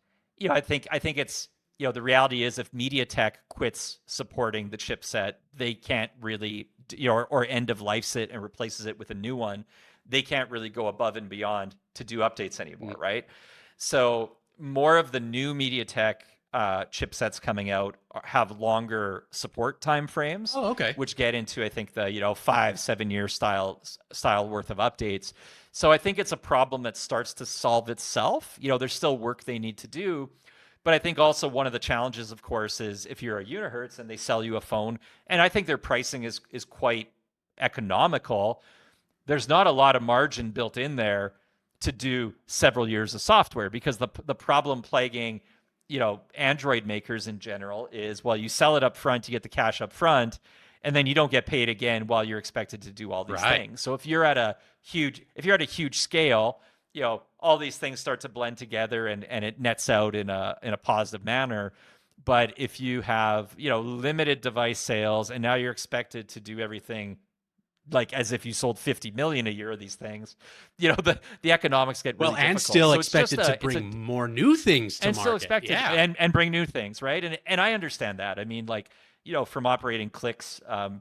I think it's, the reality is, if MediaTek quits supporting the chipset, they can't really, or end of lifes it and replaces it with a new one, they can't really go above and beyond to do updates anymore, right? So more of the new MediaTek chipsets coming out have longer support time frames, which get into, I think, the 5-7 year style worth of updates. So I think it's a problem that starts to solve itself. There's still work they need to do. But I think also one of the challenges, of course, is if you're a Unihertz and they sell you a phone, and I think their pricing is quite economical, there's not a lot of margin built in there to do several years of software, because the problem plaguing, Android makers in general is, well, you sell it up front, you get the cash up front, and then you don't get paid again while you're expected to do all these things. So if you're at a huge scale, all these things start to blend together, and it nets out in a positive manner. But if you have, limited device sales, and now you're expected to do everything like as if you sold 50 million a year of these things, the economics get really difficult. And still expected to bring more new things to market. And still expected and bring new things, right? And I understand that. I mean, like, from operating clicks, the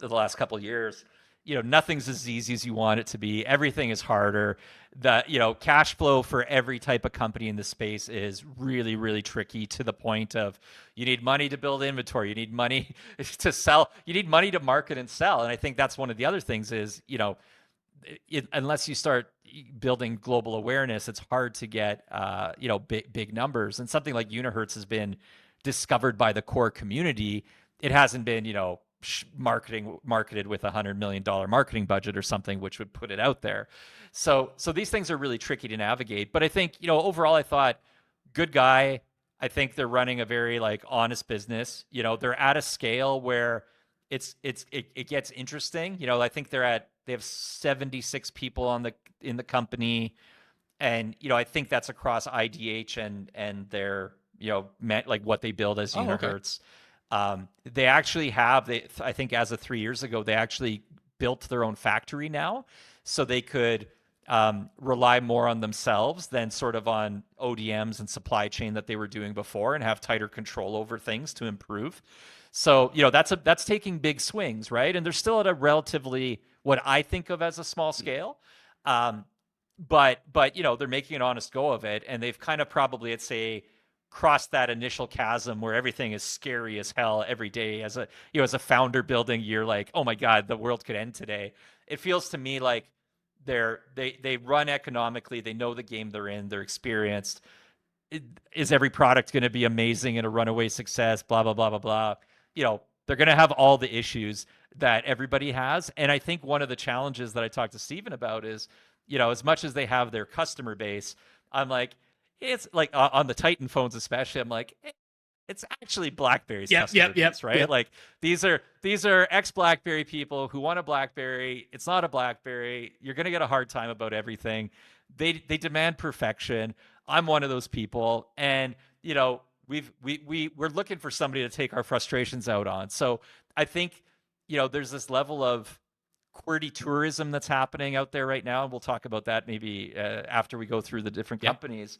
last couple of years, nothing's as easy as you want it to be. Everything is harder. The, cash flow for every type of company in this space is really, really tricky, to the point of, you need money to build inventory. You need money to sell. You need money to market and sell. And I think that's one of the other things is, unless you start building global awareness, it's hard to get, big numbers. And something like Unihertz has been discovered by the core community. It hasn't been, marketed with $100 million marketing budget or something, which would put it out there. So these things are really tricky to navigate. But I think, overall, I thought, good guy. I think they're running a very honest business. They're at a scale where it gets interesting. I think they have 76 people in the company, and I think that's across IDH and their what they build as Unihertz. They actually I think as of 3 years ago, they actually built their own factory now, so they could rely more on themselves than sort of on ODMs and supply chain that they were doing before, and have tighter control over things to improve. So, that's taking big swings, right? And they're still at a relatively, what I think of as a small scale. But they're making an honest go of it, and they've kind of probably, I'd say, crossed that initial chasm where everything is scary as hell every day. As a founder building, you're like, oh my God, the world could end today. It feels to me like they run economically, they know the game they're in, they're experienced. Is every product going to be amazing and a runaway success? Blah, blah, blah, blah, blah. They're going to have all the issues that everybody has. And I think one of the challenges that I talked to Steven about is, as much as they have their customer base, I'm like, it's like on the Titan phones especially, I'm like, it's actually BlackBerry's customer base, right? Like these are ex-BlackBerry people who want a BlackBerry. It's not a BlackBerry. You're going to get a hard time about everything. They demand perfection. I'm one of those people, and we're looking for somebody to take our frustrations out on. So I think there's this level of QWERTY tourism that's happening out there right now, and we'll talk about that maybe after we go through the different companies.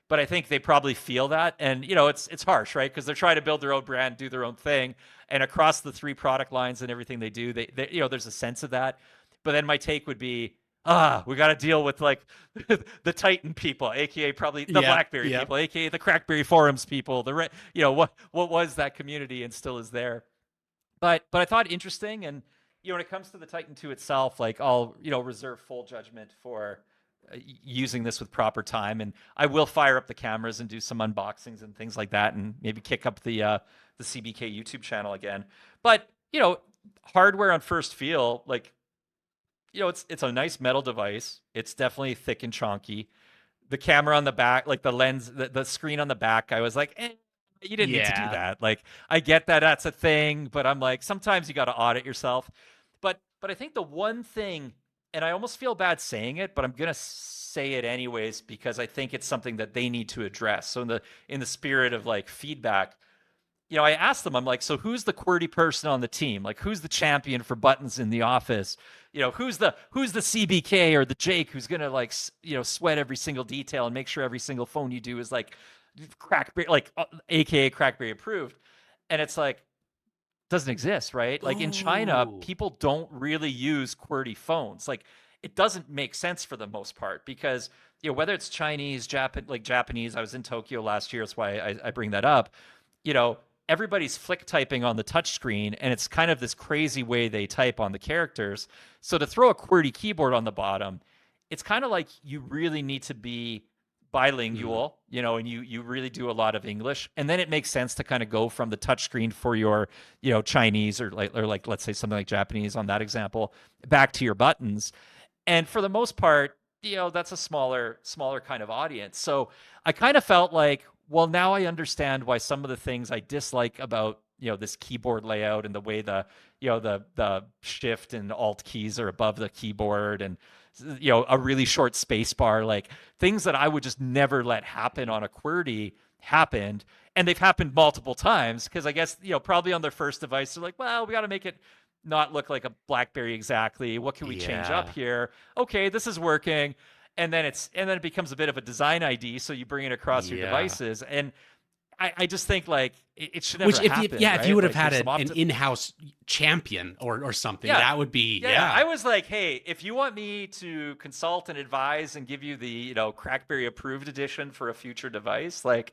But I think they probably feel that, and it's harsh, right? Because they're trying to build their own brand, do their own thing, and across the 3 product lines and everything they do, they there's a sense of that. But then my take would be, we got to deal with like the Titan people, aka probably the BlackBerry people, aka the CrackBerry forums people, what was that community and still is there. But I thought interesting, and when it comes to the Titan 2 itself, like I'll reserve full judgment for using this with proper time, and I will fire up the cameras and do some unboxings and things like that, and maybe kick up the CBK YouTube channel again. But hardware on first feel, like it's a nice metal device. It's definitely thick and chunky. The camera on the back, like the lens, the screen on the back, I was like, you didn't need to do that. Like, I get that that's a thing, but I'm like, sometimes you got to audit yourself. But I think the one thing, and I almost feel bad saying it, but I'm gonna say it anyways because I think it's something that they need to address. So in the spirit of like feedback, I asked them, I'm like, so who's the QWERTY person on the team? Like, who's the champion for buttons in the office? Who's the CBK or the Jake who's gonna like sweat every single detail and make sure every single phone you do is like CrackBerry, like aka CrackBerry approved? And it's like, doesn't exist, right? Like in China, people don't really use QWERTY phones. Like, it doesn't make sense for the most part because whether it's Chinese, Japanese. I was in Tokyo last year, that's why I bring that up. Everybody's flick typing on the touch screen, and it's kind of this crazy way they type on the characters. So to throw a QWERTY keyboard on the bottom, it's kind of like you really need to be bilingual, and you really do a lot of English, and then it makes sense to kind of go from the touchscreen for your Chinese or like let's say something like Japanese on that example back to your buttons. And for the most part, that's a smaller kind of audience. So I kind of felt like, well, now I understand why some of the things I dislike about this keyboard layout and the way the shift and alt keys are above the keyboard, and a really short space bar, like things that I would just never let happen on a QWERTY happened. And they've happened multiple times because I guess, probably on their first device, they're like, well, we got to make it not look like a BlackBerry exactly. What can we change up here? Okay, this is working. And then it becomes a bit of a design ID. So you bring it across your devices. And I just think like it should never happen. If you would have had an in-house champion or something, that would be, I was like, hey, if you want me to consult and advise and give you the, CrackBerry approved edition for a future device, like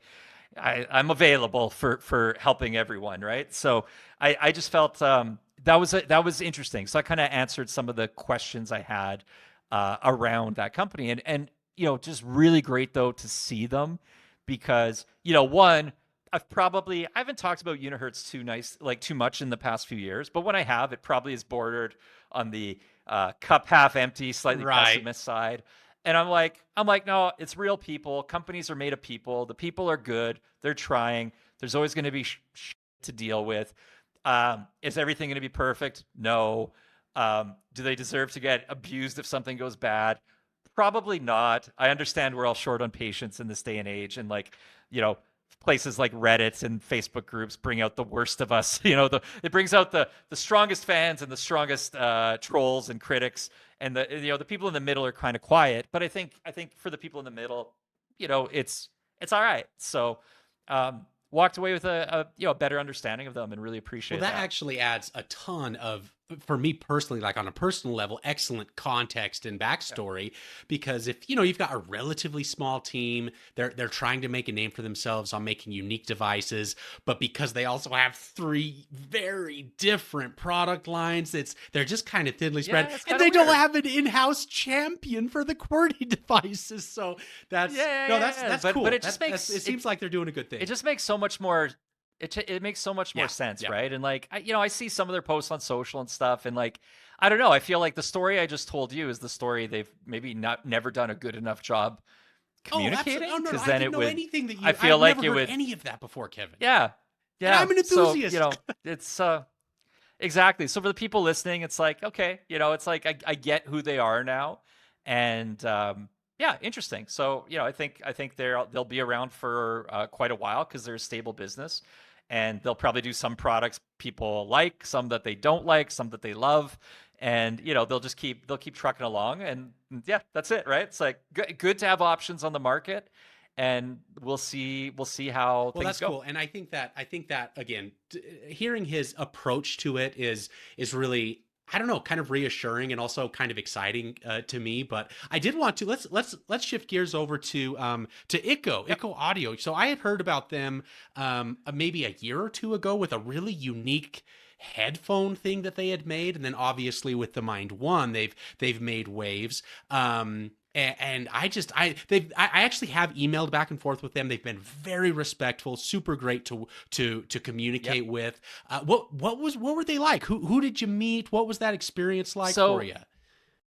I'm available for helping everyone. Right. So I just felt that was interesting. So I kind of answered some of the questions I had around that company, and just really great though to see them. Because, one, I haven't talked about Unihertz too much in the past few years, but when I have, it probably is bordered on the cup half empty, slightly pessimist side. And I'm like, no, it's real people. Companies are made of people. The people are good. They're trying. There's always going to be to deal with. Is everything going to be perfect? No. Do they deserve to get abused if something goes bad? Probably not. I understand we're all short on patience in this day and age, and places like Reddit and Facebook groups bring out the worst of us. It brings out the strongest fans and the strongest trolls and critics, and the people in the middle are kind of quiet. But I think for the people in the middle, it's all right. So walked away with a better understanding of them and really appreciate that. That actually adds a ton of, for me personally, like on a personal level, excellent context and backstory. Because if you've got a relatively small team, they're trying to make a name for themselves on making unique devices, but because they also have 3 very different product lines, they're just kind of thinly spread, and they don't have an in-house champion for the QWERTY devices. So that's cool. But it just it seems like they're doing a good thing. It just makes so much more. It makes so much more sense, right? And like, I see some of their posts on social and stuff, and like, I don't know. I feel like the story I just told you is the story they've maybe never done a good enough job communicating. Because then it would. Anything that you, I feel I've like never it heard would. Any of that before, Kevin? Yeah. And I'm an enthusiast. So, it's exactly. So for the people listening, it's like, okay, it's like I get who they are now, and interesting. So I think they'll be around for quite a while because they're a stable business. And they'll probably do some products people like, some that they don't like, some that they love. and they'll keep trucking along, and yeah, that's it, right? It's like good to have options on the market, and we'll see how Well, things that's go. cool, and I think that again, hearing his approach to it is really, I don't know, kind of reassuring and also kind of exciting to me. But I did want to let's shift gears over to iKKO Yep. iKKO Audio. So I had heard about them maybe a year or two ago with a really unique headphone thing that they had made, and then obviously with the Mind One, they've made waves. And I actually have emailed back and forth with them. They've been very respectful, super great to communicate Yep. with. What were they like? Who did you meet? What was that experience like for So you?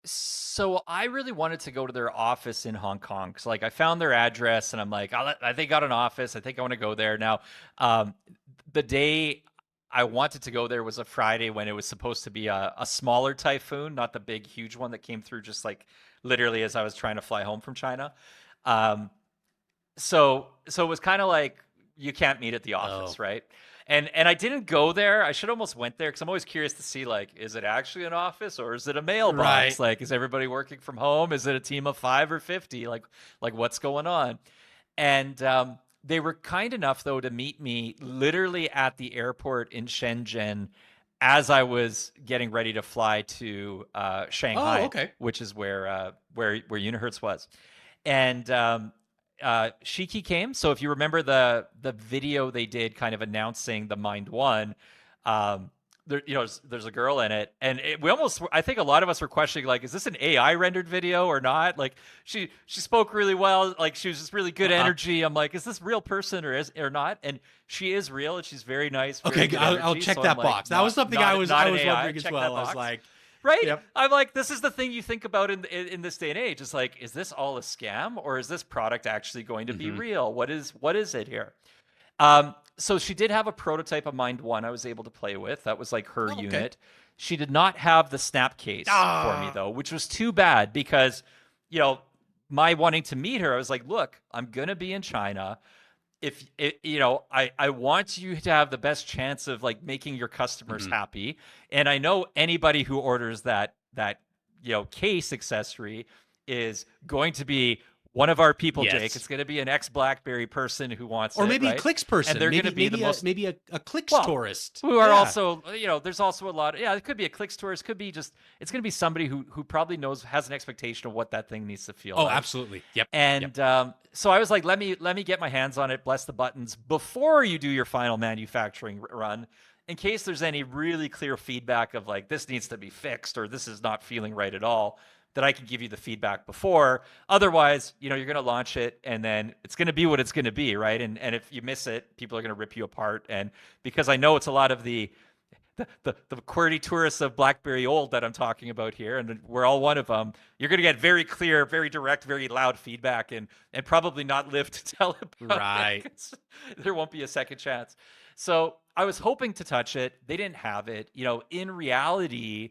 So I really wanted to go to their office in Hong Kong. So like I found their address and I'm like, I think got an office. I think I want to go there. Now, um, the day I wanted to go there was a Friday when it was supposed to be a smaller typhoon, not the big, huge one that came through just like literally as I was trying to fly home from China. Um, so it was kind of like you can't meet at the Oh, office, right? And I didn't go there. I should almost went there because I'm always curious to see like, is it actually an office or is it a mailbox? right. Like, is everybody working from home? Is it a team of 5 or 50? Like what's going on? And they were kind enough though to meet me literally at the airport in Shenzhen as I was getting ready to fly to Oh, Shanghai, okay. which is where Unihertz was. And Shiki came. So if you remember the video they did, kind of announcing the Mind One, there there's a girl in it, and I think a lot of us were questioning like, is this an AI rendered video or not? Like she spoke really well, like she was just really good Uh-huh. energy. I'm like, is this real person or not? And she is real, and she's very nice, very Okay, good I'll energy. check So I'm that like, box. That was something not I an was AI. wondering as Check well. that I was box. like, Right? yep. I'm like, this is the thing you think about in this day and age. It's like, is this all a scam or is this product actually going to be Hmm. real? What is it here? So she did have a prototype of Mind One I was able to play with. That was like her Oh, okay. unit. She did not have the snap case for me Ah. though, which was too bad because, you know, my wanting to meet her, I was like, look, I'm gonna be in China. If it, I want you to have the best chance of like making your customers Mhm. happy. And I know anybody who orders that case accessory is going to be one of our people, Jake. Yes. It's going to be an ex BlackBerry person who wants Or it, maybe a right? clicks And person. they're going to Maybe be the maybe a most maybe a clicks well, tourist. who are Yeah. also, there's also a lot. Yeah, it could be a clicks tourist. Could be just, it's going to be somebody who probably has an expectation of what that thing needs to feel Oh, like. absolutely. Yep. Yep. And so I was like, let me get my hands on it, bless the buttons before you do your final manufacturing run, in case there's any really clear feedback of like this needs to be fixed or this is not feeling right at all. That I can give you the feedback before. Otherwise, you're going to launch it and then it's going to be what it's going to be, right? And if you miss it, people are going to rip you apart. And because I know it's a lot of the QWERTY tourists of BlackBerry old that I'm talking about here, and we're all one of them. You're going to get very clear, very direct, very loud feedback, and probably not live to tell about Right. it 'cause there won't be a second chance. So I was hoping to touch it. They didn't have it. In reality,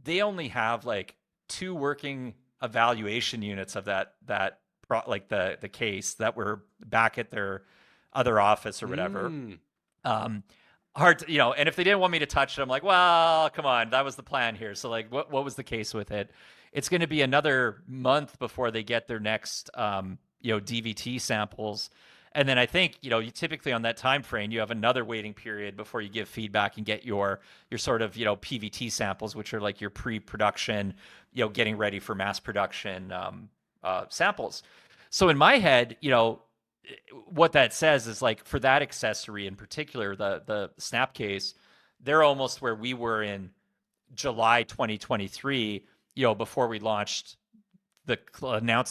they only have like 2 working evaluation units of like the case that were back at their other office or whatever. Mm. Um, hard to, and if they didn't want me to touch it, I'm like, well, come on, that was the plan here. So like, what was the case with it? It's going to be another month before they get their next, DVT samples. And then I think, you typically on that time frame, you have another waiting period before you give feedback and get your sort of, PVT samples, which are like your pre-production, getting ready for mass production samples. So in my head, what that says is like for that accessory in particular, the snap case, they're almost where we were in July 2023, before we announced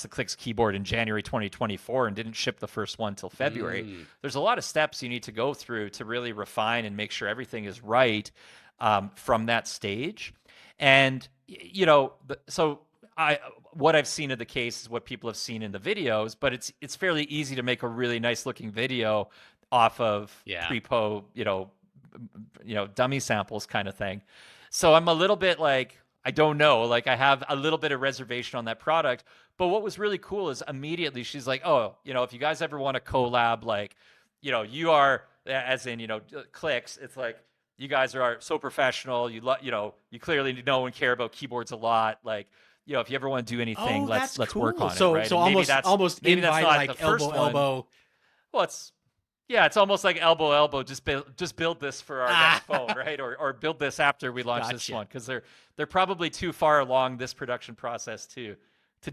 the Clicks keyboard in January 2024 and didn't ship the first one till February. Mm. There's a lot of steps you need to go through to really refine and make sure everything is right from that stage. And so what I've seen of the case is what people have seen in the videos, but it's fairly easy to make a really nice looking video off of Yeah. pre-po, dummy samples kind of thing. So I'm a little bit like, I don't know, like I have a little bit of reservation on that product. But what was really cool is immediately she's like, oh, if you guys ever want to collab, like, you are, as in, clicks, it's like, you guys are so professional. You clearly know and care about keyboards a lot. Like, if you ever want to do anything, Oh, that's let's cool. work on So it, right? so And almost maybe that's invite not like the first elbow one. elbow. Well, it's almost like elbow. Just build this for our next phone, right? Or build this after we launch this one, because they're probably too far along this production process to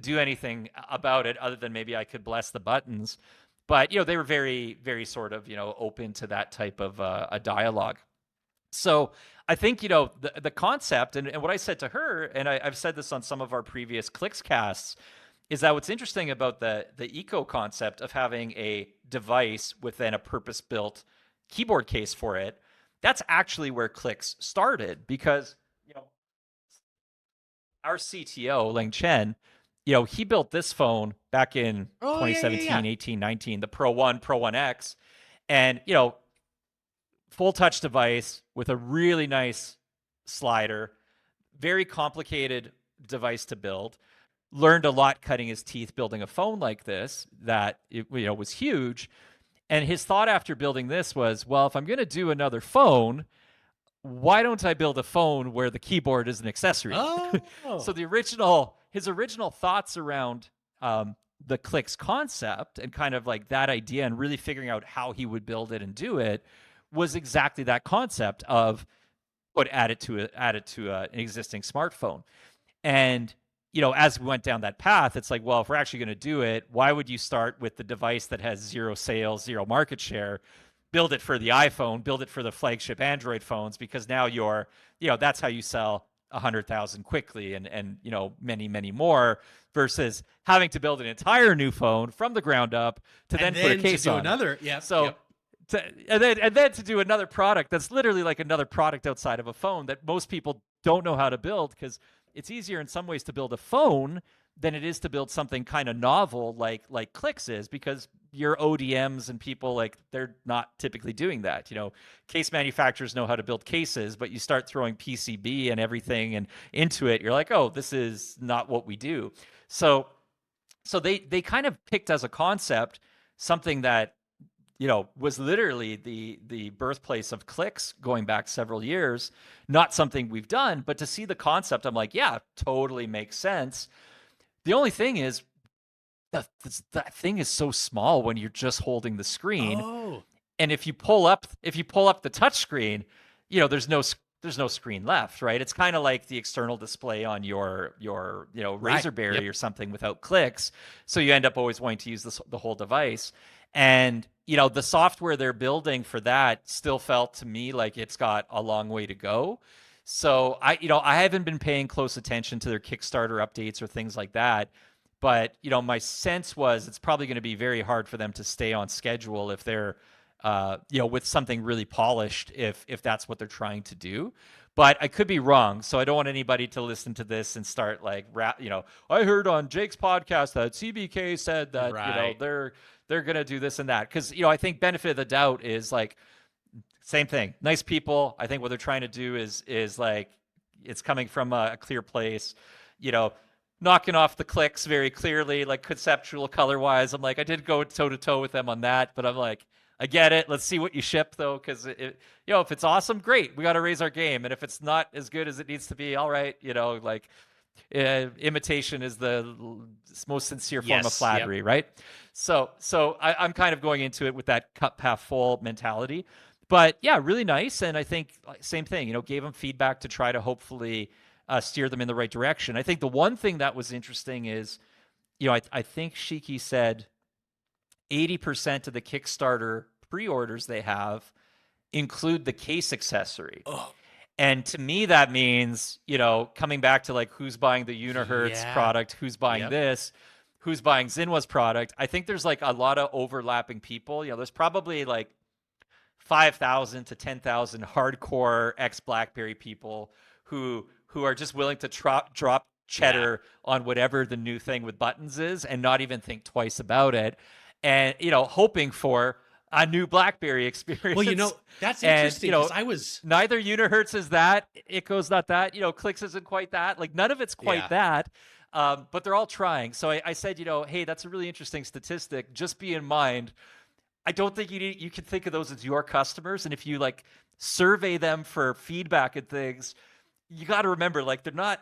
do anything about it, other than maybe I could bless the buttons. But they were very, very sort of open to that type of a dialogue. So I think the concept and what I said to her, and I've said this on some of our previous Clicks casts, is that what's interesting about the eco concept of having a device within a purpose-built keyboard case for it, that's actually where Clicks started, because our CTO, Ling Chen, he built this phone back in 2017, 18, 19, the Pro 1, Pro 1X, and full touch device with a really nice slider, very complicated device to build. Learned a lot cutting his teeth building a phone like this that was huge. And his thought after building this was, well, if I'm going to do another phone, why don't I build a phone where the keyboard is an accessory? So his original thoughts around the Clicks concept and kind of like that idea and really figuring out how he would build it and do it was exactly that concept of add it to an existing smartphone. And as we went down that path, it's like, well, if we're actually going to do it, why would you start with the device that has 0 sales, 0 market share? Build it for the iPhone, build it for the flagship Android phones, because now that's how you sell 100,000 quickly and many, many more, versus having to build an entire new phone from the ground up to then put a case on another. Yeah. So. And then to do another product that's literally like another product outside of a phone that most people don't know how to build, because it's easier in some ways to build a phone than it is to build something kind of novel like Clicks is, because your ODMs and people, like, they're not typically doing that. Case manufacturers know how to build cases, but you start throwing PCB and everything and into it, you're like, oh, this is not what we do. So they kind of picked as a concept something that was literally the birthplace of Clicks going back several years. Not something we've done, but to see the concept, I'm like, yeah, totally makes sense. The only thing is that thing is so small when you're just holding the screen. Oh. And if you pull up the touch screen, there's no screen left, right? It's kind of like the external display on your Razorberry or something without Clicks. So you end up always wanting to use the whole device. And the software they're building for that still felt to me like it's got a long way to go. So I haven't been paying close attention to their Kickstarter updates or things like that. But my sense was it's probably going to be very hard for them to stay on schedule if they're with something really polished, if that's what they're trying to do. But I could be wrong, so I don't want anybody to listen to this and start like, I heard on Jake's podcast that CBK said that they're gonna do this and that, because I think benefit of the doubt is like same thing. Nice people. I think what they're trying to do is like it's coming from a clear place, knocking off the Clicks very clearly, like conceptual color wise. I'm like, I did go toe to toe with them on that, but I'm like, I get it. Let's see what you ship, though, because if it's awesome, great. We got to raise our game, and if it's not as good as it needs to be, all right. Imitation is the most sincere form of flattery, right? So I'm kind of going into it with that cup half full mentality, but yeah, really nice. And I think same thing. Gave them feedback to try to hopefully steer them in the right direction. I think the one thing that was interesting is, I think Shiki said 80% of the Kickstarter pre-orders they have include the case accessory. Oh. And to me, that means, coming back to like who's buying the Unihertz product, who's buying this, who's buying Zinwa's product. I think there's like a lot of overlapping people. There's probably like 5,000 to 10,000 hardcore ex-BlackBerry people who are just willing to drop cheddar on whatever the new thing with buttons is and not even think twice about it. And, hoping for a new BlackBerry experience. Well, that's interesting, because I was... Neither Unihertz is that. iKKO's not that. Clicks isn't quite that. Like, none of it's quite that. But they're all trying. So I said, hey, that's a really interesting statistic. Just be in mind, I don't think you can think of those as your customers. And if you like survey them for feedback and things, you got to remember, like, they're not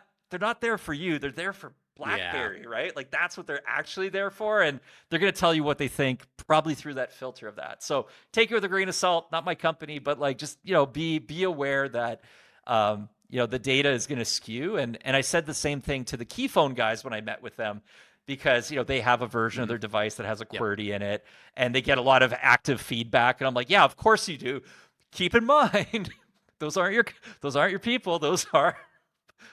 there for you. They're there for BlackBerry, right? Like, that's what they're actually there for. And they're going to tell you what they think, probably through that filter of that. So take it with a grain of salt, not my company, but like, just, be aware that, the data is going to skew. And I said the same thing to the Keyphone guys when I met with them, because, they have a version of their device that has a QWERTY in it, and they get a lot of active feedback. And I'm like, yeah, of course you do. Keep in mind, those aren't your people. Those are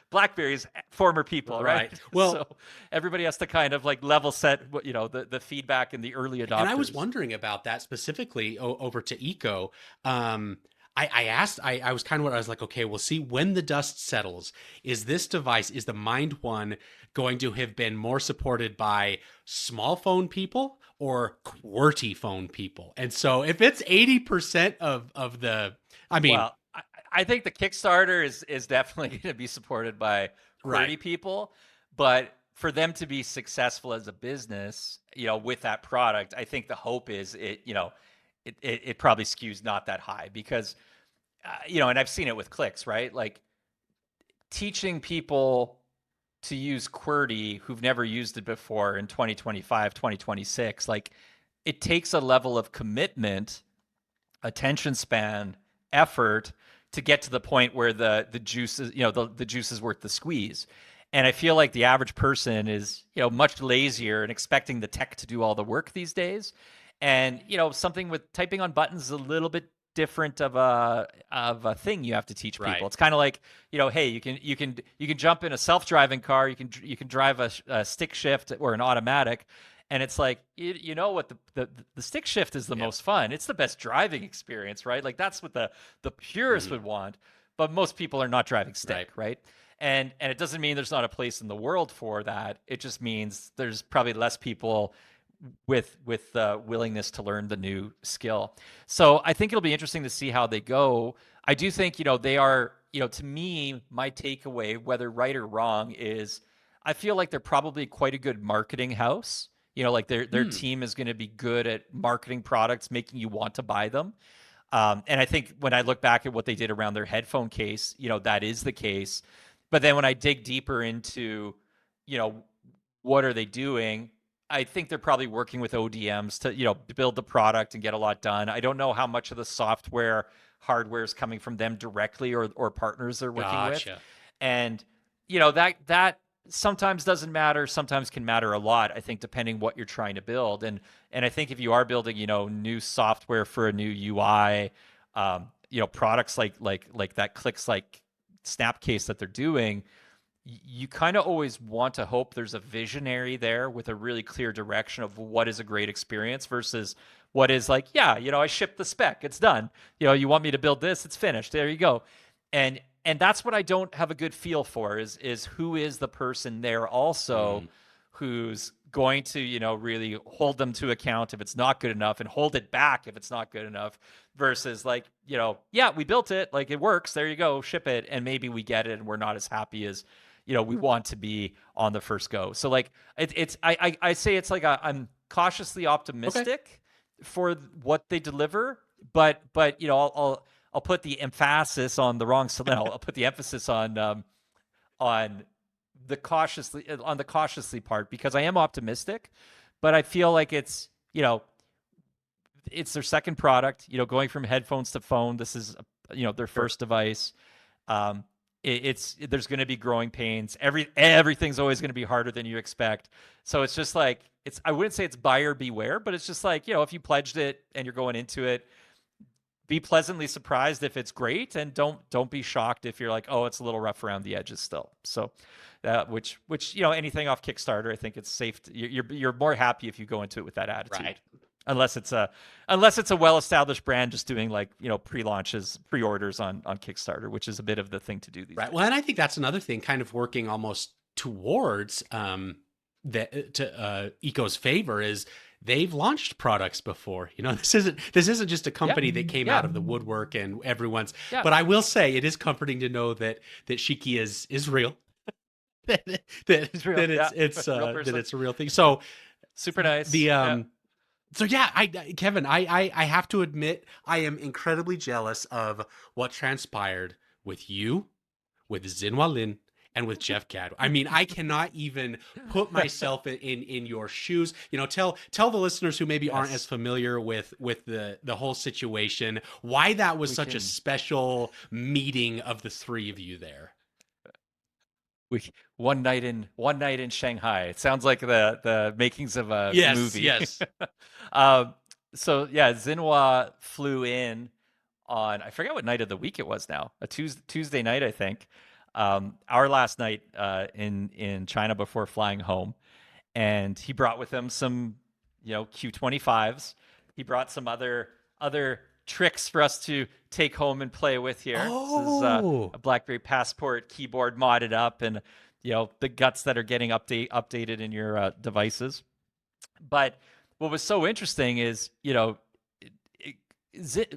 BlackBerry's former people, right? Well, so everybody has to kind of like level set, the feedback and the early adopters. And I was wondering about that specifically over to Eco. I asked, I was kind of what I was like, okay, we'll see when the dust settles. Is the Mind One going to have been more supported by small phone people or QWERTY phone people? And so if it's 80% of the, well, I think the Kickstarter is definitely going to be supported by QWERTY people, but for them to be successful as a business, with that product, I think the hope is it probably skews not that high, because, and I've seen it with clicks, right? Like, teaching people to use QWERTY who've never used it before in 2025, 2026, like, it takes a level of commitment, attention span, effort to get to the point where the juice is, the juice is worth the squeeze. And I feel like the average person is, much lazier and expecting the tech to do all the work these days. And, something with typing on buttons is a little bit different of a thing you have to teach people. Right. It's kind of like, hey, you can jump in a self-driving car, you can drive a stick shift or an automatic. And it's like, what the stick shift is the most fun. It's the best driving experience, right? Like, that's what the purists would want. But most people are not driving stick, right? And it doesn't mean there's not a place in the world for that. It just means there's probably less people with the willingness to learn the new skill. So I think it'll be interesting to see how they go. I do think, they are, to me, my takeaway, whether right or wrong, is I feel like they're probably quite a good marketing house. Like, their team is going to be good at marketing products, making you want to buy them. And I think when I look back at what they did around their headphone case, that is the case. But then when I dig deeper into, what are they doing, I think they're probably working with ODMs to, build the product and get a lot done. I don't know how much of the software, hardware is coming from them directly or partners they're working with. And, that sometimes doesn't matter, sometimes can matter a lot, I think, depending what you're trying to build. And I think if you are building, new software for a new UI, products like that clicks like snap case that they're doing, you kind of always want to hope there's a visionary there with a really clear direction of what is a great experience versus what is like, I shipped the spec, it's done. You want me to build this, it's finished, there you go. And that's what I don't have a good feel for is who is the person there also who's going to, really hold them to account if it's not good enough and hold it back if it's not good enough versus like, we built it, like it works, there you go, ship it. And maybe we get it and we're not as happy as, we want to be on the first go. So like I say it's like I'm cautiously optimistic for what they deliver, but I'll put the emphasis on the wrong. So then I'll put the emphasis on the cautiously part, because I am optimistic, but I feel like it's it's their second product. Going from headphones to phone. This is their first device. There's going to be growing pains. Everything's always going to be harder than you expect. So it's just like I wouldn't say it's buyer beware, but it's just like if you pledged it and you're going into it, be pleasantly surprised if it's great, and don't be shocked if you're like, oh, it's a little rough around the edges still. So, which anything off Kickstarter, I think it's safe. You're more happy if you go into it with that attitude, right? Unless it's a well-established brand just doing like pre-launches, pre-orders on Kickstarter, which is a bit of the thing to do these days. Well, and I think that's another thing, kind of working almost towards Eco's favor is. They've launched products before. This isn't just a company that came out of the woodwork and everyone's. But I will say it is comforting to know that Shiki is real. It's a real thing. So super nice. So yeah, Kevin, I have to admit I am incredibly jealous of what transpired with you, with Zinwa Lin, and with Jeff Gadway. I mean, I cannot even put myself in your shoes. You know, tell the listeners who maybe aren't as Yes, familiar with the whole situation why that was we such a can. special meeting of the three of you there. We one night in Shanghai. It sounds like the makings of a Yes, movie. yes. um, so yeah, Zinwa flew in on, I forget what night of the week it was now, a Tuesday night, I think. Our last night in China before flying home, and he brought with him some, Q25s. He brought some other tricks for us to take home and play with here. This is Oh. a BlackBerry Passport keyboard modded up, and the guts that are getting updated in your devices. But what was so interesting is,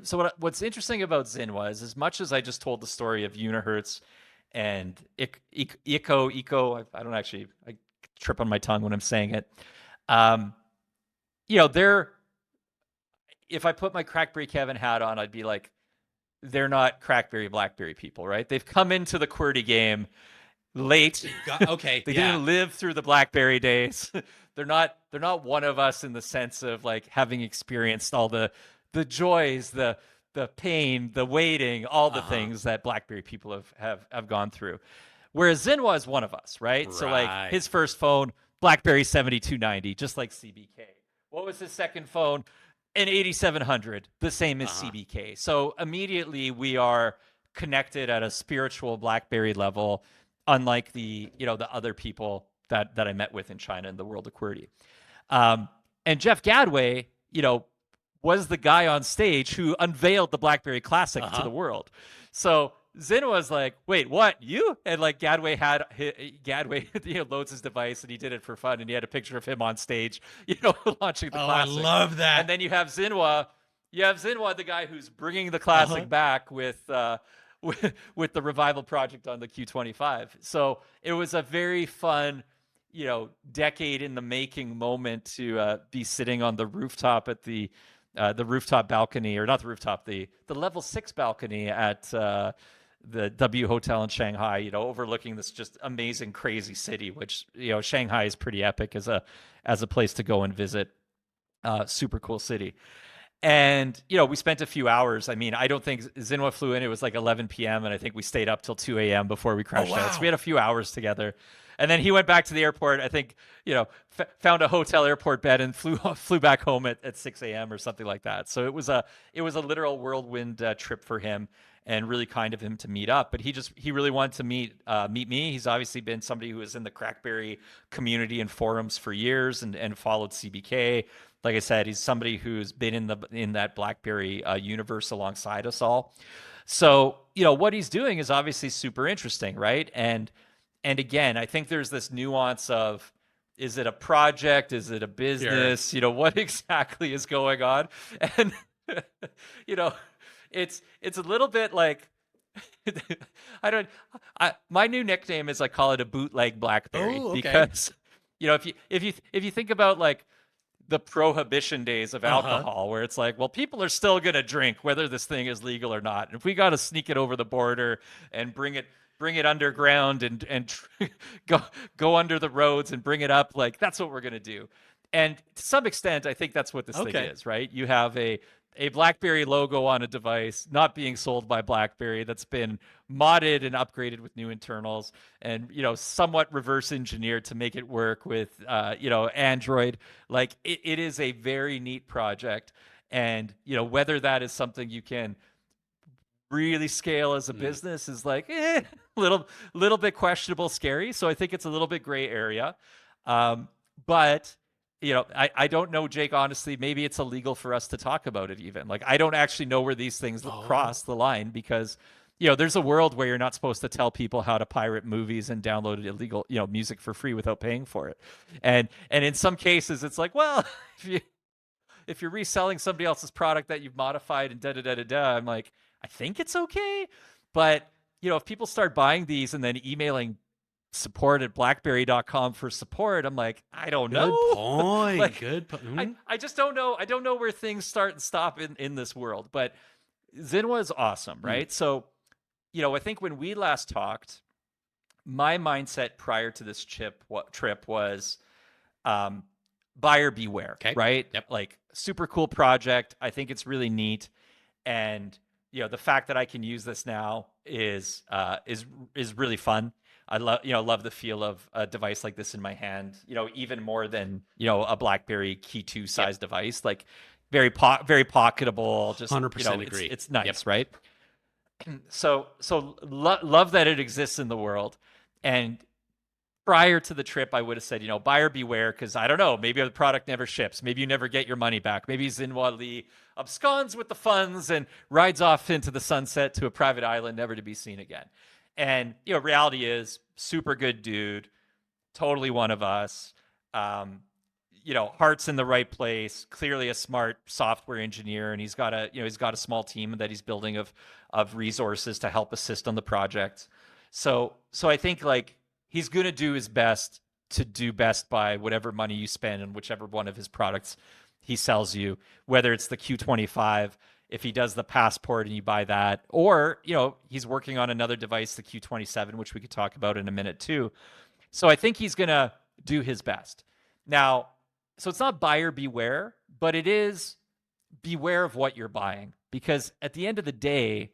so what's interesting about Zinwa is, as much as I just told the story of Unihertz and iKKO, I trip on my tongue when I'm saying it. They're, if I put my CrackBerry Kevin hat on, I'd be like, they're not CrackBerry BlackBerry people, right? They've come into the QWERTY game late. Okay, They yeah. didn't live through the BlackBerry days. They're not one of us in the sense of like having experienced all the joys, the pain, the waiting, all the things that BlackBerry people have gone through. Whereas Zinwa is one of us, right? So like Right. his first phone, BlackBerry 7290, just like CBK. What was his second phone? An 8700, the same as CBK. So immediately we are connected at a spiritual BlackBerry level, unlike the other people that I met with in China in the world of QWERTY. And Jeff Gadway, was the guy on stage who unveiled the BlackBerry Classic to the world. So Zinwa was like, "Wait, what? You?" And like Gadway loads his device, and he did it for fun, and he had a picture of him on stage, launching the Classic. I love that. And then you have Zinwa. The guy who's bringing the Classic back with the revival project on the Q25. So it was a very fun, decade in the making moment to be sitting on the rooftop at the rooftop balcony, or not the rooftop, the level 6 balcony at the W Hotel in Shanghai, overlooking this just amazing, crazy city, which, Shanghai is pretty epic as a place to go and visit. Super cool city. And, we spent a few hours. I mean, I don't think Zinwa flew in. It was like 11 p.m. And I think we stayed up till 2 a.m. before we crashed out. So we had a few hours together. And then he went back to the airport, I think, found a hotel airport bed and flew back home at 6 a.m. or something like that. So it was a literal whirlwind trip for him, and really kind of him to meet up. But he really wanted to meet me. He's obviously been somebody who was in the CrackBerry community and forums for years, and followed CBK. Like I said, he's somebody who's been in that BlackBerry universe alongside us all. So, what he's doing is obviously super interesting, right? And again, I think there's this nuance of, is it a project? Is it a business? Sure. What exactly is going on? And it's a little bit like, my new nickname is, I call it a bootleg BlackBerry. Oh, okay. Because if you think about like the prohibition days of alcohol, where it's like, well, people are still gonna drink whether this thing is legal or not. And if we got to sneak it over the border and bring it underground and go under the roads and bring it up, like, that's what we're gonna do. And to some extent, I think that's what this thing is, right? You have a BlackBerry logo on a device not being sold by BlackBerry, that's been modded and upgraded with new internals, and somewhat reverse engineered to make it work with Android. Like, it is a very neat project. And whether that is something you can really scale as a business is like little bit questionable, scary. So I think it's a little bit gray area. But I don't know, Jake, honestly. Maybe it's illegal for us to talk about it even. Like, I don't actually know where these things cross the line, because, there's a world where you're not supposed to tell people how to pirate movies and download illegal, music for free without paying for it. And in some cases, it's like, well, if you're reselling somebody else's product that you've modified and I'm like, I think it's okay. But, if people start buying these and then emailing support at blackberry.com for support. I'm like, I don't Good know. point. Like, Good point. I just don't know. I don't know where things start and stop in this world. But Zinwa is awesome, right? So, I think when we last talked, my mindset prior to this trip was buyer beware, Okay. right? Yep. Like, super cool project. I think it's really neat. And the fact that I can use this now is really fun. I love the feel of a device like this in my hand, even more than, a BlackBerry Key 2 size device, like very pocketable, just 100% agree. It's nice, right? So love that it exists in the world. And prior to the trip, I would have said, buyer beware, because I don't know, maybe the product never ships. Maybe you never get your money back. Maybe Zinwa Lee absconds with the funds and rides off into the sunset to a private island, never to be seen again. And, reality is, super good dude, totally one of us. Heart's in the right place, clearly a smart software engineer, and he's got a small team that he's building of resources to help assist on the project. So I think, like, he's going to do his best to do best by whatever money you spend on whichever one of his products he sells you, whether it's the Q25, if he does the passport and you buy that, or, he's working on another device, the Q27, which we could talk about in a minute too. So I think he's going to do his best. Now, so it's not buyer beware, but it is beware of what you're buying, because at the end of the day,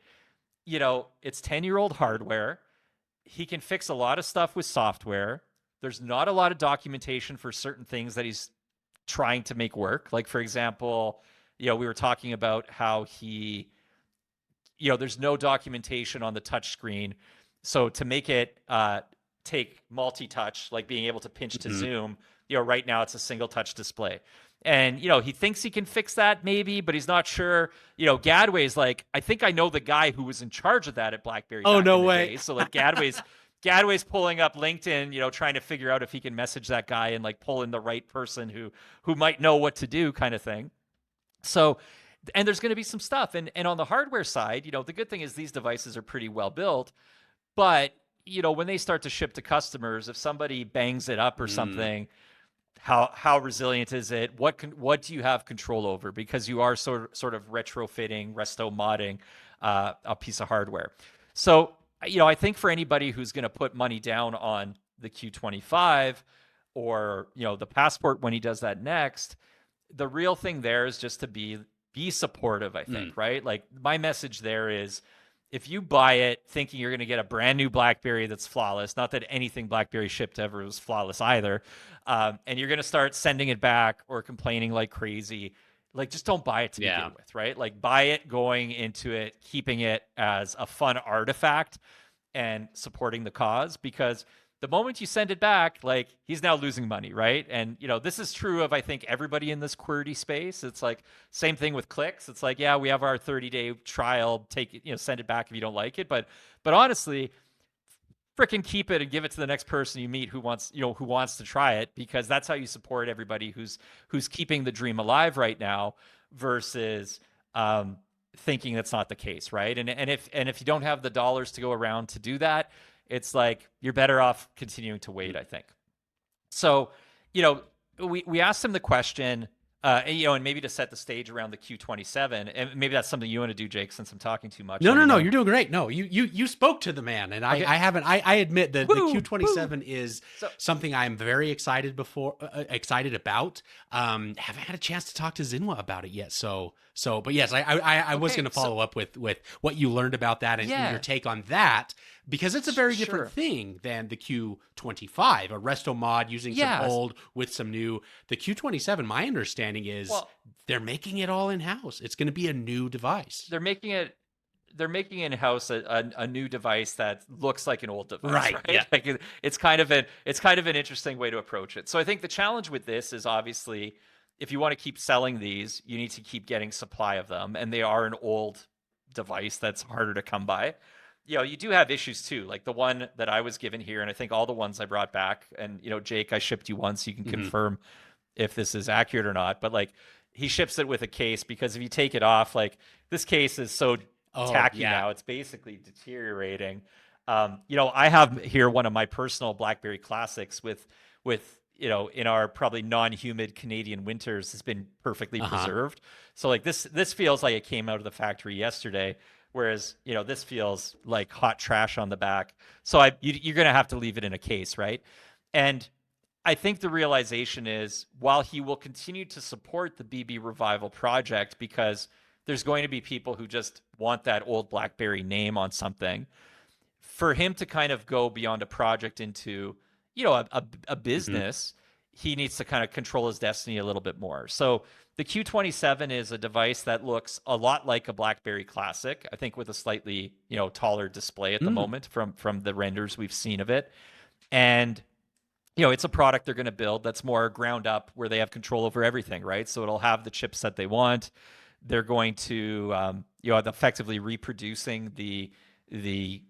it's 10-year-old hardware. He can fix a lot of stuff with software. There's not a lot of documentation for certain things that he's trying to make work. Like, for example, we were talking about how there's no documentation on the touch screen. So to make it take multi-touch, like being able to pinch to zoom, right now it's a single touch display. And, he thinks he can fix that maybe, but he's not sure. Gadway's like, I think I know the guy who was in charge of that at BlackBerry. Oh, no way. So like Gadway's pulling up LinkedIn, trying to figure out if he can message that guy and like pull in the right person who might know what to do, kind of thing. So, and there's going to be some stuff. And on the hardware side, the good thing is these devices are pretty well built, but when they start to ship to customers, if somebody bangs it up or something, how resilient is it? What do you have control over? Because you are sort of retrofitting, resto modding a piece of hardware. So, I think for anybody who's going to put money down on the Q25 or, the passport when he does that next, the real thing there is just to be supportive, I think, right? Like, my message there is, if you buy it thinking you're going to get a brand new BlackBerry that's flawless, not that anything BlackBerry shipped ever was flawless either, and you're going to start sending it back or complaining like crazy, like, just don't buy it to begin with, right? Like, buy it going into it, keeping it as a fun artifact and supporting the cause, because the moment you send it back, like, he's now losing money, right? And, this is true of, I think, everybody in this QWERTY space. It's like, same thing with clicks. It's like, yeah, we have our 30-day trial, take it, send it back if you don't like it. But honestly, freaking keep it and give it to the next person you meet who wants to try it, because that's how you support everybody who's keeping the dream alive right now, versus thinking that's not the case, right? And if you don't have the dollars to go around to do that, it's like, you're better off continuing to wait, I think. So, we asked him the question, and maybe to set the stage around the Q27, and maybe that's something you want to do, Jake, since I'm talking too much. No, you're doing great. No, you spoke to the man, and okay. I haven't. I admit that the Q27 is something I'm very excited about. Haven't had a chance to talk to Zinwa about it yet. But yes, I was going to follow up with what you learned about that and your take on that, because it's a very different thing than the Q25, a resto mod using some old with some new. The Q27, my understanding is they're making it all in-house. It's going to be a new device. They're making in-house a new device that looks like an old device, right? Yeah. Like, it's kind of an interesting way to approach it. So I think the challenge with this is, obviously, if you want to keep selling these, you need to keep getting supply of them, and they are an old device that's harder to come by. You do have issues too, like the one that I was given here, and I think all the ones I brought back, and Jake, I shipped you one, so you can confirm if this is accurate or not. But like, he ships it with a case, because if you take it off, like, this case is so tacky now, it's basically deteriorating. I have here one of my personal BlackBerry Classics with in our probably non-humid Canadian winters has been perfectly preserved. So like this feels like it came out of the factory yesterday, whereas this feels like hot trash on the back. So you're gonna have to leave it in a case, right? And I think the realization is, while he will continue to support the BB Revival project because there's going to be people who just want that old BlackBerry name on something, for him to kind of go beyond a project into a business, he needs to kind of control his destiny a little bit more. So the Q27 is a device that looks a lot like a BlackBerry Classic, I think, with a slightly taller display at the moment from the renders we've seen of it. And it's a product they're going to build that's more ground up, where they have control over everything, right? So it'll have the chipset they want. They're going to effectively reproducing the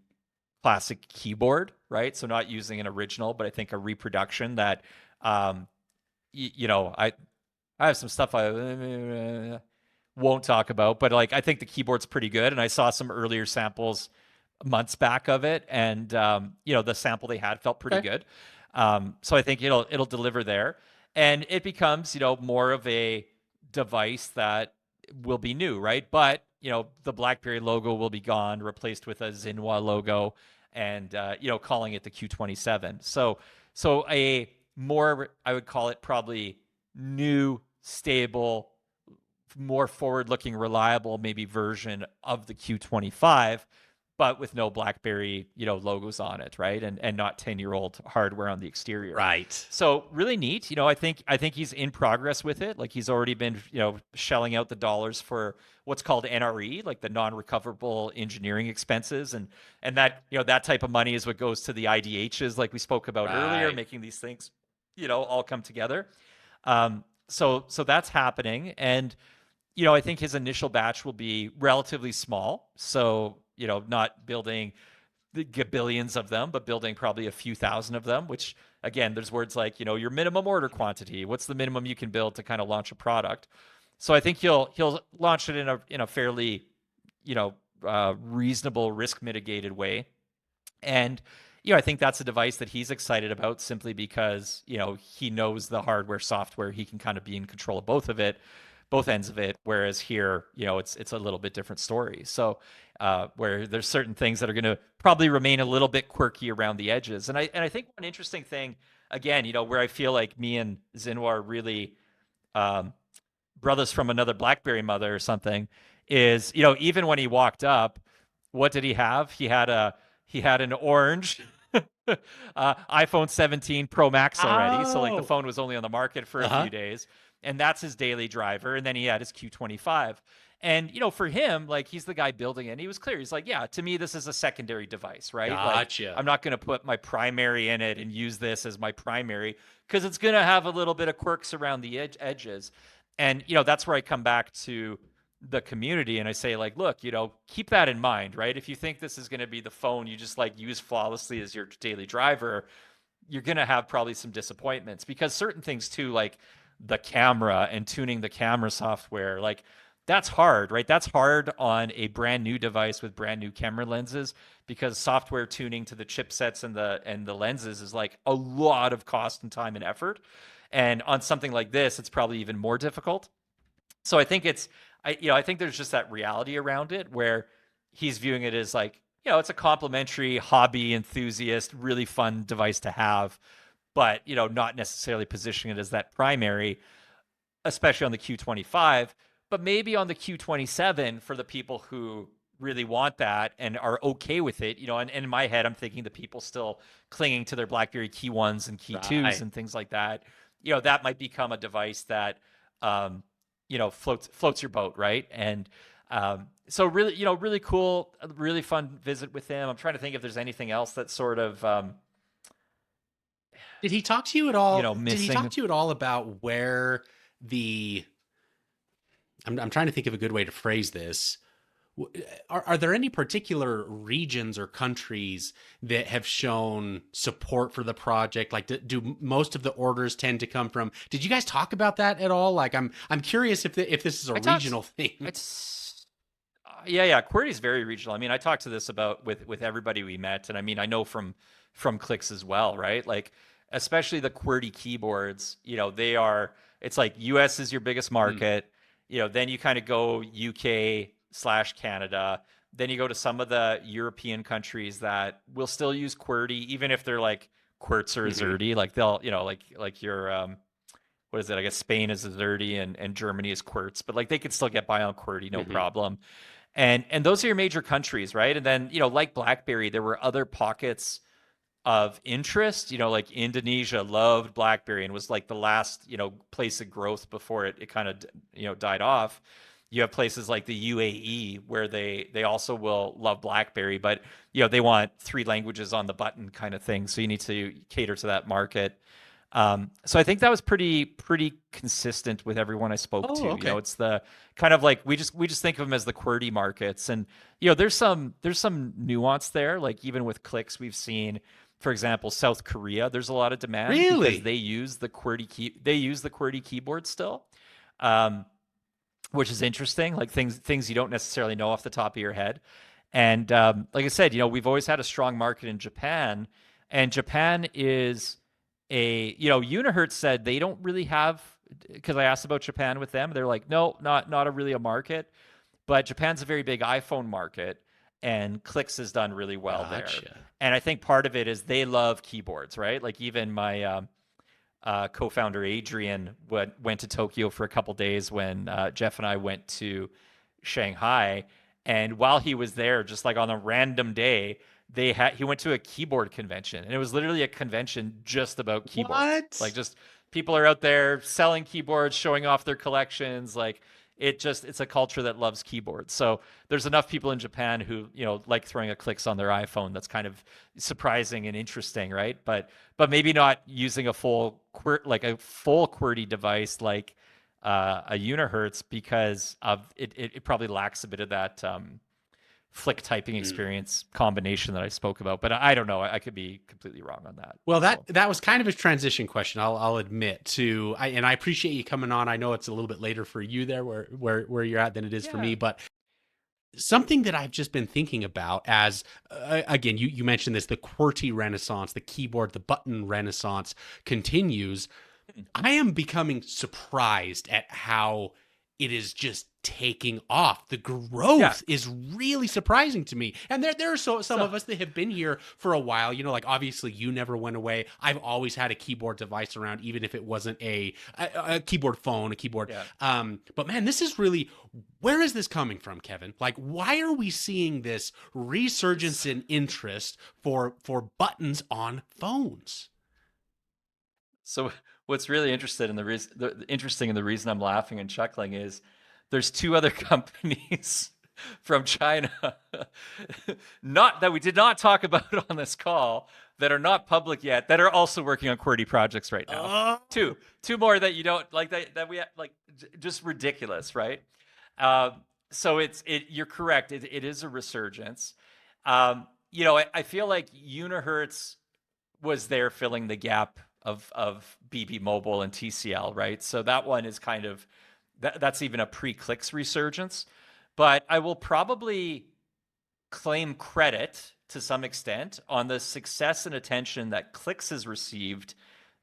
classic keyboard, right? So not using an original, but I think a reproduction that, I have some stuff I won't talk about, but like I think the keyboard's pretty good, and I saw some earlier samples months back of it, and the sample they had felt pretty good. So I think it'll deliver there, and it becomes more of a device that will be new, right? But the BlackBerry logo will be gone, replaced with a Zinwa logo, and calling it the Q27. So a more, I would call it probably new, stable, more forward-looking, reliable maybe version of the Q25, but with no BlackBerry logos on it, right? And not 10-year-old hardware on the exterior. Right. So really neat. I think he's in progress with it. Like he's already been shelling out the dollars for what's called NRE, like the non-recoverable engineering expenses, and that that type of money is what goes to the IDHs, like we spoke about earlier, making these things all come together. So that's happening, and I think his initial batch will be relatively small. So not building the billions of them, but building probably a few thousand of them, which again, there's words like, your minimum order quantity. What's the minimum you can build to kind of launch a product? So I think he'll launch it in a fairly, reasonable, risk mitigated way. And, I think that's a device that he's excited about, simply because, he knows the hardware, software, he can kind of be in control of both ends of it. Whereas here, it's a little bit different story. So where there's certain things that are going to probably remain a little bit quirky around the edges. And I think one interesting thing, again, where I feel like me and Zinwa are really brothers from another BlackBerry mother or something, is, even when he walked up, what did he have? He had an orange iPhone 17 Pro Max already. So like the phone was only on the market for a few days, and that's his daily driver. And then he had his Q25. And, for him, like, he's the guy building it. And he was clear. He's like, yeah, to me, this is a secondary device, right? Gotcha. Like, I'm not going to put my primary in it and use this as my primary, because it's going to have a little bit of quirks around the edges. And, that's where I come back to the community and I say, like, look, keep that in mind, right? If you think this is going to be the phone you just like use flawlessly as your daily driver, you're going to have probably some disappointments, because certain things too, like the camera and tuning the camera software, like, that's hard, right? That's hard on a brand new device with brand new camera lenses, because software tuning to the chipsets and the lenses is like a lot of cost and time and effort. And on something like this, it's probably even more difficult. So I think I think there's just that reality around it, where he's viewing it as like, it's a complimentary hobby enthusiast, really fun device to have, but, not necessarily positioning it as that primary, especially on the Q25. But maybe on the Q27, for the people who really want that and are okay with it, and in my head, I'm thinking the people still clinging to their BlackBerry Key 1s and Key 2s and things like that, that might become a device that, floats your boat, right? And so really, really cool, really fun visit with him. I'm trying to think if there's anything else that sort of... Did he talk to you at all? Missing? Did he talk to you at all about where the... I'm trying to think of a good way to phrase this. Are there any particular regions or countries that have shown support for the project? Like, do most of the orders tend to come from? Did you guys talk about that at all? Like, I'm curious if this is a regional thing. yeah. QWERTY is very regional. I mean, I talked to this about with everybody we met, and I mean, I know from clicks as well, right? Like, especially the QWERTY keyboards. They are. It's like US is your biggest Mm. market. Then you kind of go UK/Canada. Then you go to some of the European countries that will still use QWERTY, even if they're like QWERTZ or Hmm. ZERTY. Like they'll, like your what is it? I guess Spain is a ZERTY and Germany is QWERTZ, but like they could still get by on QWERTY, no Hmm. problem. And those are your major countries, right? And then, like BlackBerry, there were other pockets of interest. Like Indonesia loved BlackBerry and was like the last, place of growth before it kind of, died off. You have places like the UAE where they also will love BlackBerry, but they want 3 languages on the button kind of thing. So you need to cater to that market. So I think that was pretty consistent with everyone I spoke Oh, to. okay. It's the kind of like we just think of them as the QWERTY markets, and there's some nuance there. Like even with clicks, we've seen, for example, South Korea. There's a lot of demand because Really? they use the QWERTY keyboard still, um, which is interesting. Like things you don't necessarily know off the top of your head. And like I said, we've always had a strong market in Japan, and Japan is Unihertz said they don't really have, because I asked about Japan with them, they're like, no, not really a market, but Japan's a very big iPhone market, and Clicks has done really well there. Gotcha. And I think part of it is they love keyboards, right? Like even my co-founder Adrian went to Tokyo for a couple days when Jeff and I went to Shanghai, and while he was there, just like on a random day, he went to a keyboard convention, and it was literally a convention just about keyboards. Like What? just people are out there selling keyboards, showing off their collections. Like it's a culture that loves keyboards. So there's enough people in Japan who like throwing a clicks on their iPhone. That's kind of surprising and interesting, right? But maybe not using a full QWERTY device like a Unihertz, because of it probably lacks a bit of that flick typing Mm. experience combination that I spoke about. But I don't know. I could be completely wrong on that. Well, that So that was kind of a transition question. I'll admit to, and I appreciate you coming on. I know it's a little bit later for you there, where you're at, than it is for yeah. me. But something that I've just been thinking about, as again, you mentioned this, the QWERTY Renaissance, the keyboard, the button Renaissance continues. I am becoming surprised at how it is just taking off. The Yeah. growth is really surprising to me. And there are some So of us that have been here for a while. Like obviously you never went away. I've always had a keyboard device around, even if it wasn't a keyboard phone, a keyboard. yeah. But man, this is really, where is this coming from, Kevin? Like, why are we seeing this resurgence in interest for buttons on phones? So what's really interesting, and the reason I'm laughing and chuckling is there's 2 other companies from China, not that we did not talk about on this call, that are not public yet, that are also working on QWERTY projects right now. Oh, Two more that you don't like, that we like, just ridiculous, right? So you're correct. It is a resurgence. I feel like Unihertz was there filling the gap of BB Mobile and TCL, right? So that one is kind of that's even a pre-clicks resurgence. But I will probably claim credit to some extent on the success and attention that clicks has received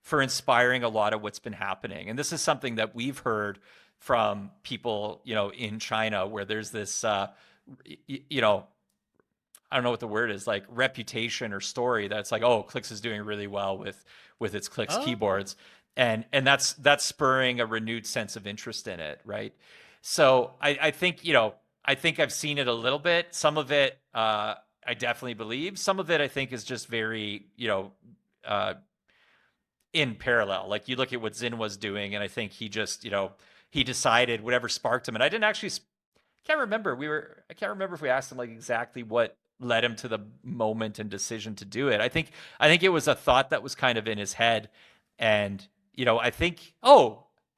for inspiring a lot of what's been happening. And this is something that we've heard from people, in China, where there's this, I don't know what the word is, like reputation or story that's like, oh, Clicks is doing really well with its Clicks oh. keyboards, and that's spurring a renewed sense of interest in it, right? So I think I think I've seen it a little bit. Some of it I definitely believe. Some of it I think is just very uh, in parallel. Like you look at what Zin was doing, and I think he just he decided whatever sparked him, and I didn't actually can't remember. I can't remember if we asked him like exactly what led him to the moment and decision to do it. I think it was a thought that was kind of in his head, and I think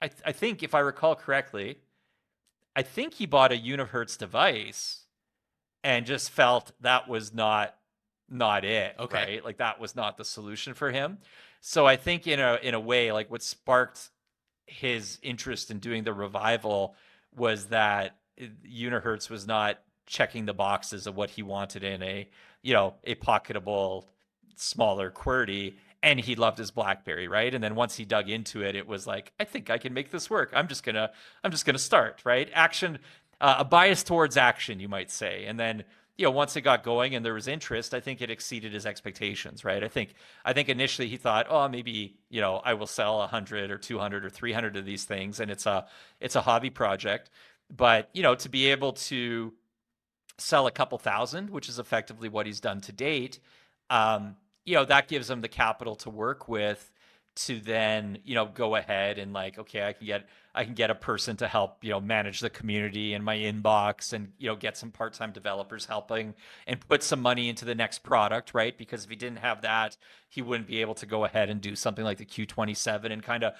I think if I recall correctly, I think he bought a Unihertz device and just felt that was not it, Okay. right? Like that was not the solution for him. So I think in a way, like what sparked his interest in doing the revival was that Unihertz was not checking the boxes of what he wanted in a, a pocketable, smaller QWERTY, and he loved his BlackBerry, right? And then once he dug into it, it was like, I think I can make this work. I'm just gonna start, right? Action, a bias towards action, you might say. And then, once it got going and there was interest, I think it exceeded his expectations, right? I think initially he thought, oh, maybe, I will sell 100 or 200 or 300 of these things, and it's a hobby project. But, to be able to sell a couple thousand, which is effectively what he's done to date, that gives him the capital to work with to then, go ahead and like, okay, I can get a person to help, manage the community and my inbox, and, get some part-time developers helping and put some money into the next product, right? Because if he didn't have that, he wouldn't be able to go ahead and do something like the Q27 and kind of,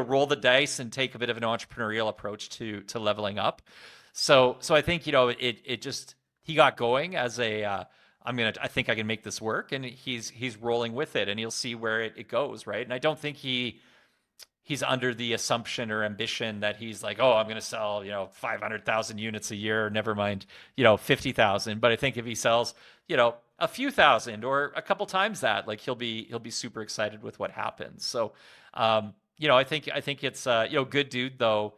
roll the dice and take a bit of an entrepreneurial approach to leveling up. So I think, it just, he got going as a, I think I can make this work, and he's rolling with it, and he'll see where it goes, right? And I don't think he's under the assumption or ambition that he's like, oh, I'm going to sell, 500,000 units a year, never mind, 50,000. But I think if he sells, a few thousand or a couple times that, like, he'll be super excited with what happens. So, I think it's, good dude though.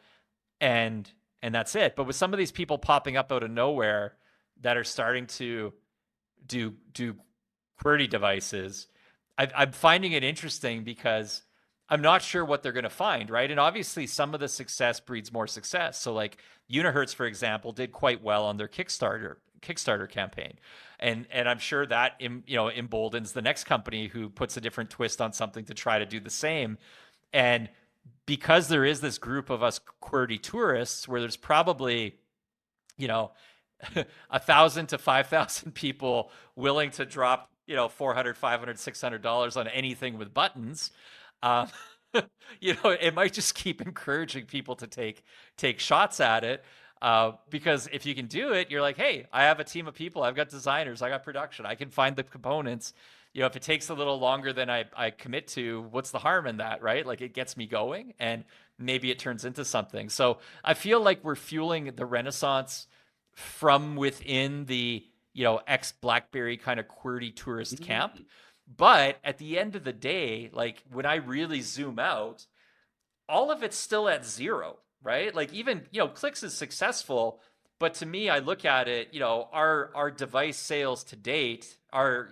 And that's it. But with some of these people popping up out of nowhere that are starting to do QWERTY devices, I'm finding it interesting because I'm not sure what they're going to find, right? And obviously some of the success breeds more success. So like Unihertz, for example, did quite well on their Kickstarter campaign. And I'm sure that emboldens the next company who puts a different twist on something to try to do the same. And because there is this group of us QWERTY tourists where there's probably, 1,000 to 5,000 people willing to drop, $400, $500, $600 on anything with buttons. It might just keep encouraging people to take shots at it. Because if you can do it, you're like, hey, I have a team of people. I've got designers. I got production. I can find the components. If it takes a little longer than I commit to, what's the harm in that, right? Like, it gets me going, and maybe it turns into something. So I feel like we're fueling the Renaissance from within the, ex-BlackBerry kind of QWERTY tourist camp. But at the end of the day, like, when I really zoom out, all of it's still at zero, right? Like, even, Clicks is successful, but to me, I look at it, our device sales to date, our,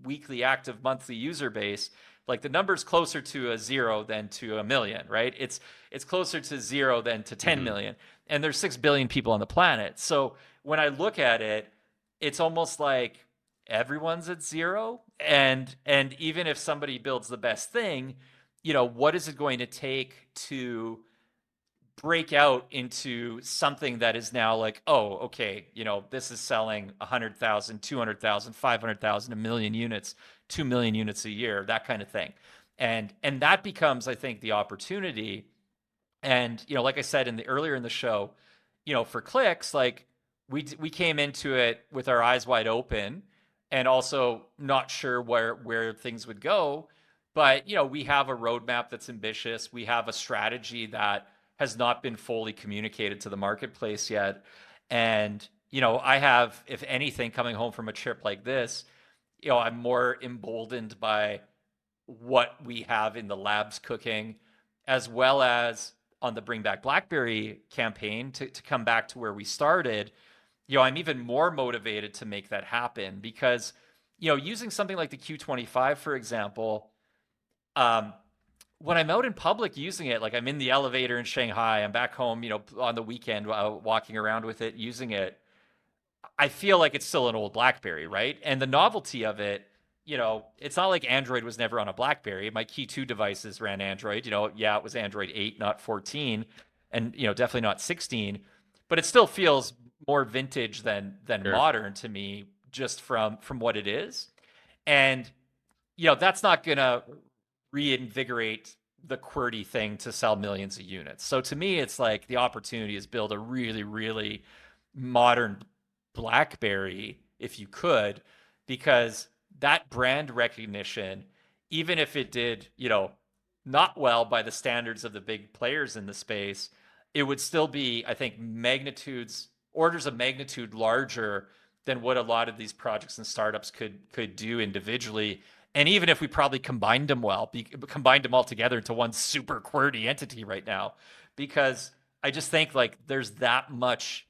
weekly active monthly user base, like, the number's closer to a zero than to a million, right? It's closer to zero than to 10 million. And there's 6 billion people on the planet. So when I look at it, it's almost like everyone's at zero. And even if somebody builds the best thing, what is it going to take to break out into something that is now like, oh, okay, this is selling 100,000, 200,000, 500,000, a million units, 2 million units a year, that kind of thing. And that becomes, I think, the opportunity. And, like I said earlier in the show, for Clicks, like, we came into it with our eyes wide open and also not sure where things would go. But, we have a roadmap that's ambitious. We have a strategy that has not been fully communicated to the marketplace yet. And, I have, if anything, coming home from a trip like this, I'm more emboldened by what we have in the labs cooking, as well as on the Bring Back BlackBerry campaign to come back to where we started. I'm even more motivated to make that happen because, using something like the Q25, for example, when I'm out in public using it, like, I'm in the elevator in Shanghai, I'm back home, on the weekend, walking around with it, using it, I feel like it's still an old BlackBerry, right? And the novelty of it, it's not like Android was never on a BlackBerry. My Key 2 devices ran Android. Yeah, it was Android 8, not 14, and, definitely not 16, but it still feels more vintage than Sure. modern to me, just from what it is. And, that's not going to reinvigorate the QWERTY thing to sell millions of units. So to me, it's like the opportunity is build a really, really modern BlackBerry, if you could, because that brand recognition, even if it did, not well by the standards of the big players in the space, it would still be, I think, magnitudes orders of magnitude larger than what a lot of these projects and startups could do individually. And even if we probably combined them combined them all together into one super QWERTY entity right now, because I just think like there's that much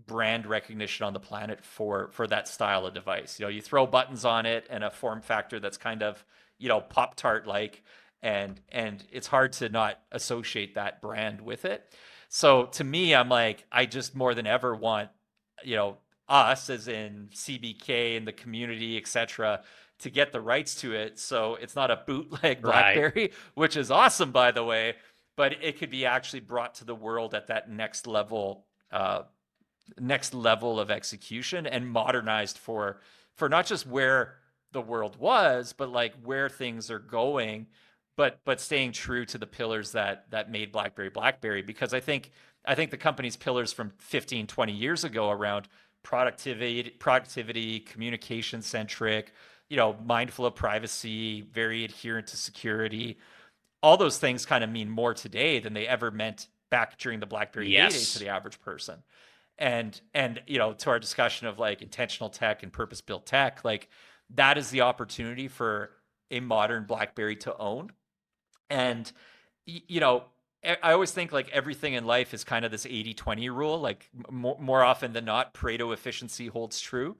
brand recognition on the planet for that style of device. You throw buttons on it and a form factor that's kind of, Pop-Tart like, and it's hard to not associate that brand with it. So to me, I'm like, I just more than ever want, us as in CBK and the community, etc., to get the rights to it. So it's not a bootleg BlackBerry, which is awesome, by the way, but it could be actually brought to the world at that next level of execution and modernized for not just where the world was, but like where things are going, but staying true to the pillars that made BlackBerry. Because I think the company's pillars from 15, 20 years ago around productivity, communication centric, mindful of privacy, very adherent to security, all those things kind of mean more today than they ever meant back during the BlackBerry heyday to the average person. And to our discussion of like intentional tech and purpose-built tech, like that is the opportunity for a modern BlackBerry to own. And I always think like everything in life is kind of this 80-20 rule. Like more often than not, Pareto efficiency holds true.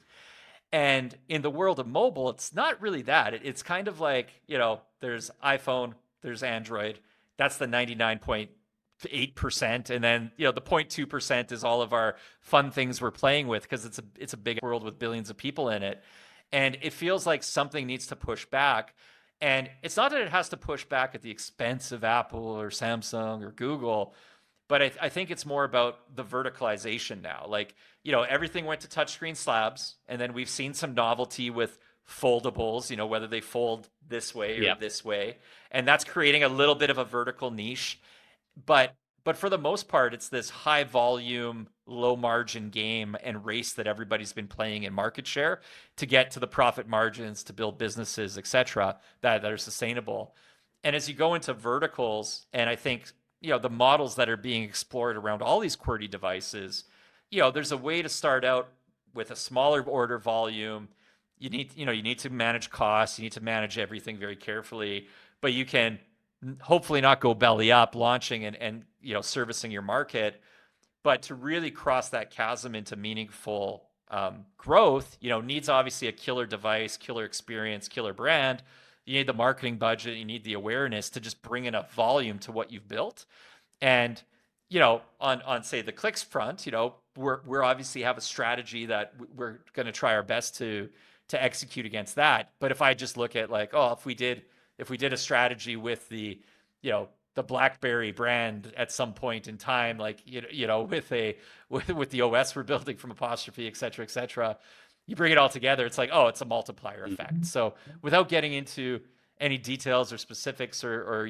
And in the world of mobile, it's not really that. It's kind of like, there's iPhone, there's Android. That's the 99.8%, and then the 0.2% is all of our fun things we're playing with, because it's a big world with billions of people in it. And it feels like something needs to push back. And it's not that it has to push back at the expense of Apple or Samsung or Google, but I think it's more about the verticalization now. Like, everything went to touchscreen slabs, and then we've seen some novelty with foldables, whether they fold this way or this way. And that's creating a little bit of a vertical niche. But for the most part, it's this high volume, low margin game and race that everybody's been playing in market share to get to the profit margins, to build businesses, etc., that are sustainable. And as you go into verticals, and I think, the models that are being explored around all these QWERTY devices, there's a way to start out with a smaller order volume. You need to manage costs. You need to manage everything very carefully, but you can hopefully not go belly up launching and servicing your market. But to really cross that chasm into meaningful growth, needs obviously a killer device, killer experience, killer brand. You need the marketing budget. You need the awareness to just bring enough volume to what you've built. And on say the clicks front, we're obviously have a strategy that we're going to try our best to execute against that. But if I just look at like, if we did a strategy with the BlackBerry brand at some point in time, like with the OS we're building from Apostrophe, et cetera, you bring it all together, it's like, it's a multiplier effect. So without getting into any details or specifics or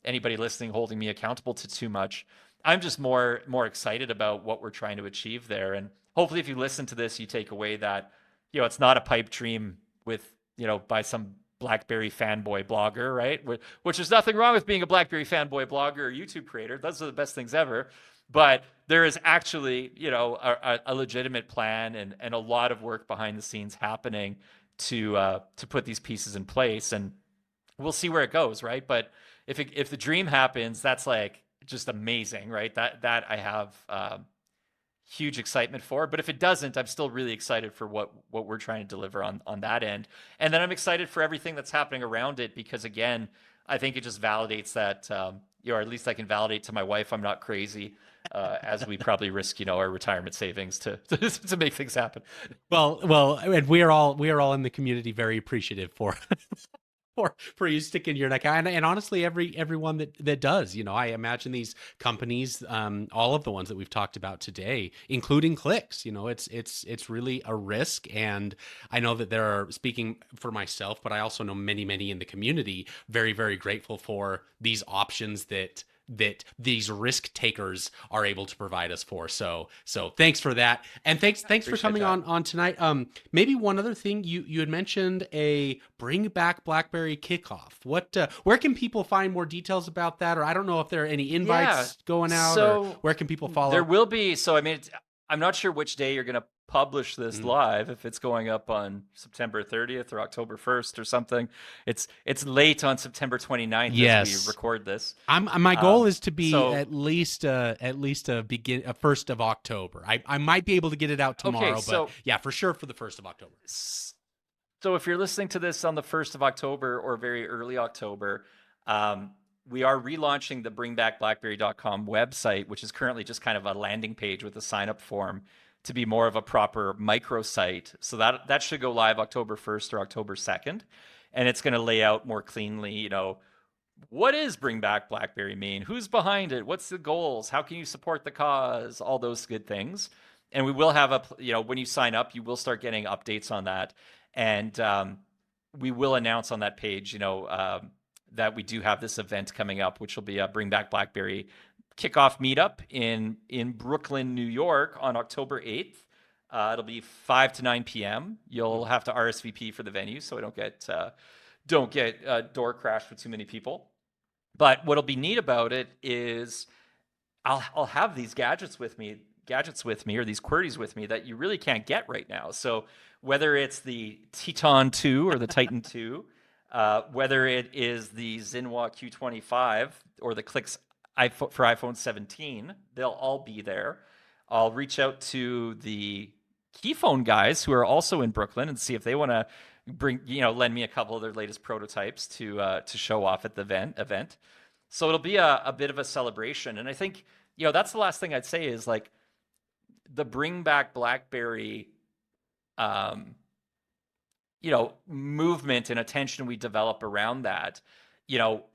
anybody listening holding me accountable to too much, I'm just more excited about what we're trying to achieve there. And hopefully if you listen to this, you take away that it's not a pipe dream with by some BlackBerry fanboy blogger, right? Which there's nothing wrong with being a BlackBerry fanboy blogger or YouTube creator. Those are the best things ever. But there is actually, a legitimate plan and a lot of work behind the scenes happening to put these pieces in place, and we'll see where it goes, right? But if the dream happens, that's like just amazing, right? That I have huge excitement for. But if it doesn't, I'm still really excited for what we're trying to deliver on that end. And then I'm excited for everything that's happening around it, because again, I think it just validates that, or at least I can validate to my wife I'm not crazy, as we probably risk, our retirement savings to make things happen. Well, and we are all in the community very appreciative for for you sticking your neck out, and honestly, everyone that does. I imagine these companies, all of the ones that we've talked about today, including Clicks, it's really a risk. And I know that there are, speaking for myself, but I also know many in the community, very, very grateful for these options that these risk takers are able to provide us for. So thanks for that. And thanks for coming on tonight. Maybe one other thing, you had mentioned a Bring Back BlackBerry kickoff. Where can people find more details about that? Or I don't know if there are any invites going out, or where can people follow? There will be. So, I mean, I'm not sure which day you're going to publish this Mm. live, if it's going up on September 30th or October 1st or something. It's late on September 29th as we Yes. record this. My goal is to be So at least a 1st of October. I might be able to get it out okay, tomorrow, but yeah, for sure for the 1st of October. so if you're listening to this on the 1st of October or very early October, we are relaunching the BringBackBlackberry.com website, which is currently just kind of a landing page with a sign-up form, to be more of a proper microsite. So that should go live October 1st or October 2nd. And it's going to lay out more cleanly, what is Bring Back BlackBerry mean? Who's behind it? What's the goals? How can you support the cause? All those good things. And we will have when you sign up, you will start getting updates on that. And we will announce on that page, that we do have this event coming up, which will be a Bring Back BlackBerry kickoff meetup in Brooklyn, New York on October 8th. It'll be 5 to 9 p.m. You'll have to RSVP for the venue, so I don't get door crashed with too many people. But what'll be neat about it is I'll have these gadgets with me, or these QWERTYs with me that you really can't get right now. So whether it's the Teton 2 or the Titan 2, whether it is the Zinwa Q25 or the Clicks for iPhone 17, they'll all be there. I'll reach out to the Keyphone guys who are also in Brooklyn and see if they want to lend me a couple of their latest prototypes to show off at the event. So it'll be a bit of a celebration. And I think, that's the last thing I'd say is like the Bring Back BlackBerry, movement and attention we develop around that,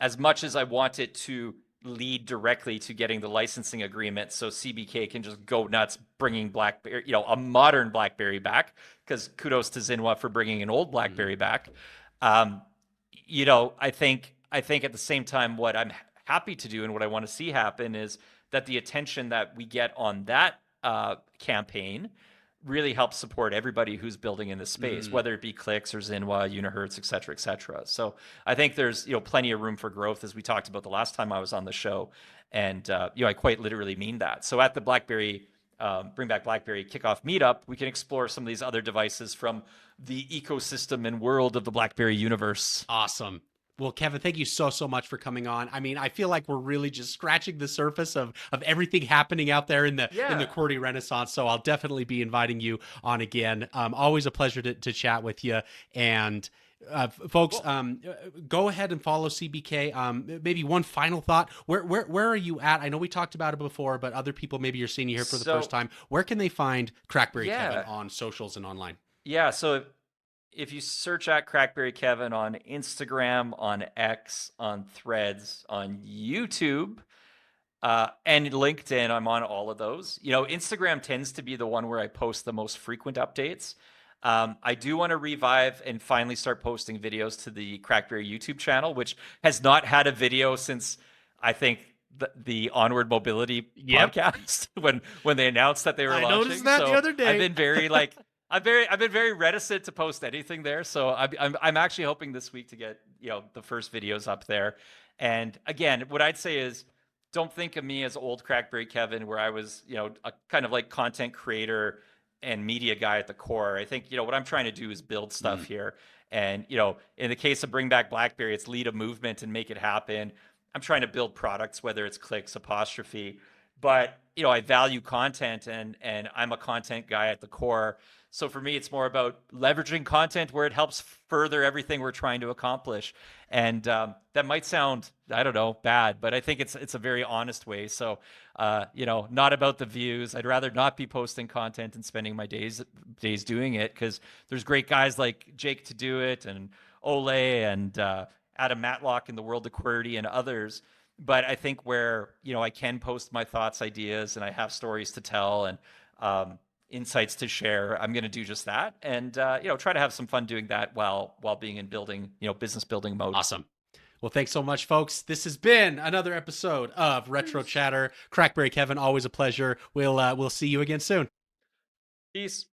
as much as I want it to lead directly to getting the licensing agreement so CBK can just go nuts bringing BlackBerry, a modern BlackBerry back, because kudos to Zinwa for bringing an old BlackBerry back. I think at the same time, what I'm happy to do and what I want to see happen is that the attention that we get on that campaign really helps support everybody who's building in this space, whether it be Clicks or Zinwa, Unihertz, et cetera, et cetera. So I think there's plenty of room for growth, as we talked about the last time I was on the show, and I quite literally mean that. So at the BlackBerry Bring Back BlackBerry kickoff meetup, we can explore some of these other devices from the ecosystem and world of the BlackBerry universe. Awesome. Well, Kevin, thank you so much for coming on. I mean, I feel like we're really just scratching the surface of everything happening out there in the QWERTY Renaissance. So I'll definitely be inviting you on again. Always a pleasure to chat with you. And folks, go ahead and follow CBK. Maybe one final thought. Where are you at? I know we talked about it before, but other people, maybe you're seeing you here for the first time. Where can they find CrackBerry Kevin on socials and online? Yeah, so if you search at CrackBerry Kevin on Instagram, on X, on Threads, on YouTube, and LinkedIn, I'm on all of those. Instagram tends to be the one where I post the most frequent updates. I do want to revive and finally start posting videos to the CrackBerry YouTube channel, which has not had a video since, I think, the Onward Mobility podcast when they announced that they were launching. I noticed that the other day. I've been very I've been very reticent to post anything there, so I'm actually hoping this week to get the first videos up there. And again, what I'd say is, don't think of me as old CrackBerry Kevin, where I was a kind of like content creator and media guy at the core. I think what I'm trying to do is build stuff here, and in the case of Bring Back BlackBerry, it's lead a movement and make it happen. I'm trying to build products, whether it's Clicks, apostrophe, but I value content, and I'm a content guy at the core. So for me, it's more about leveraging content where it helps further everything we're trying to accomplish. And that might sound, I don't know, bad, but I think it's a very honest way. So, not about the views. I'd rather not be posting content and spending my days doing it, because there's great guys like Jake to do it, and Ole, and Adam Matlock in the world of QWERTY, and others. But I think where I can post my thoughts, ideas, and I have stories to tell, and insights to share, I'm going to do just that, and try to have some fun doing that while being in business building mode. Awesome. Well, thanks so much, folks. This has been another episode of Retro Chatter. CrackBerry Kevin, always a pleasure. We'll see you again soon. Peace.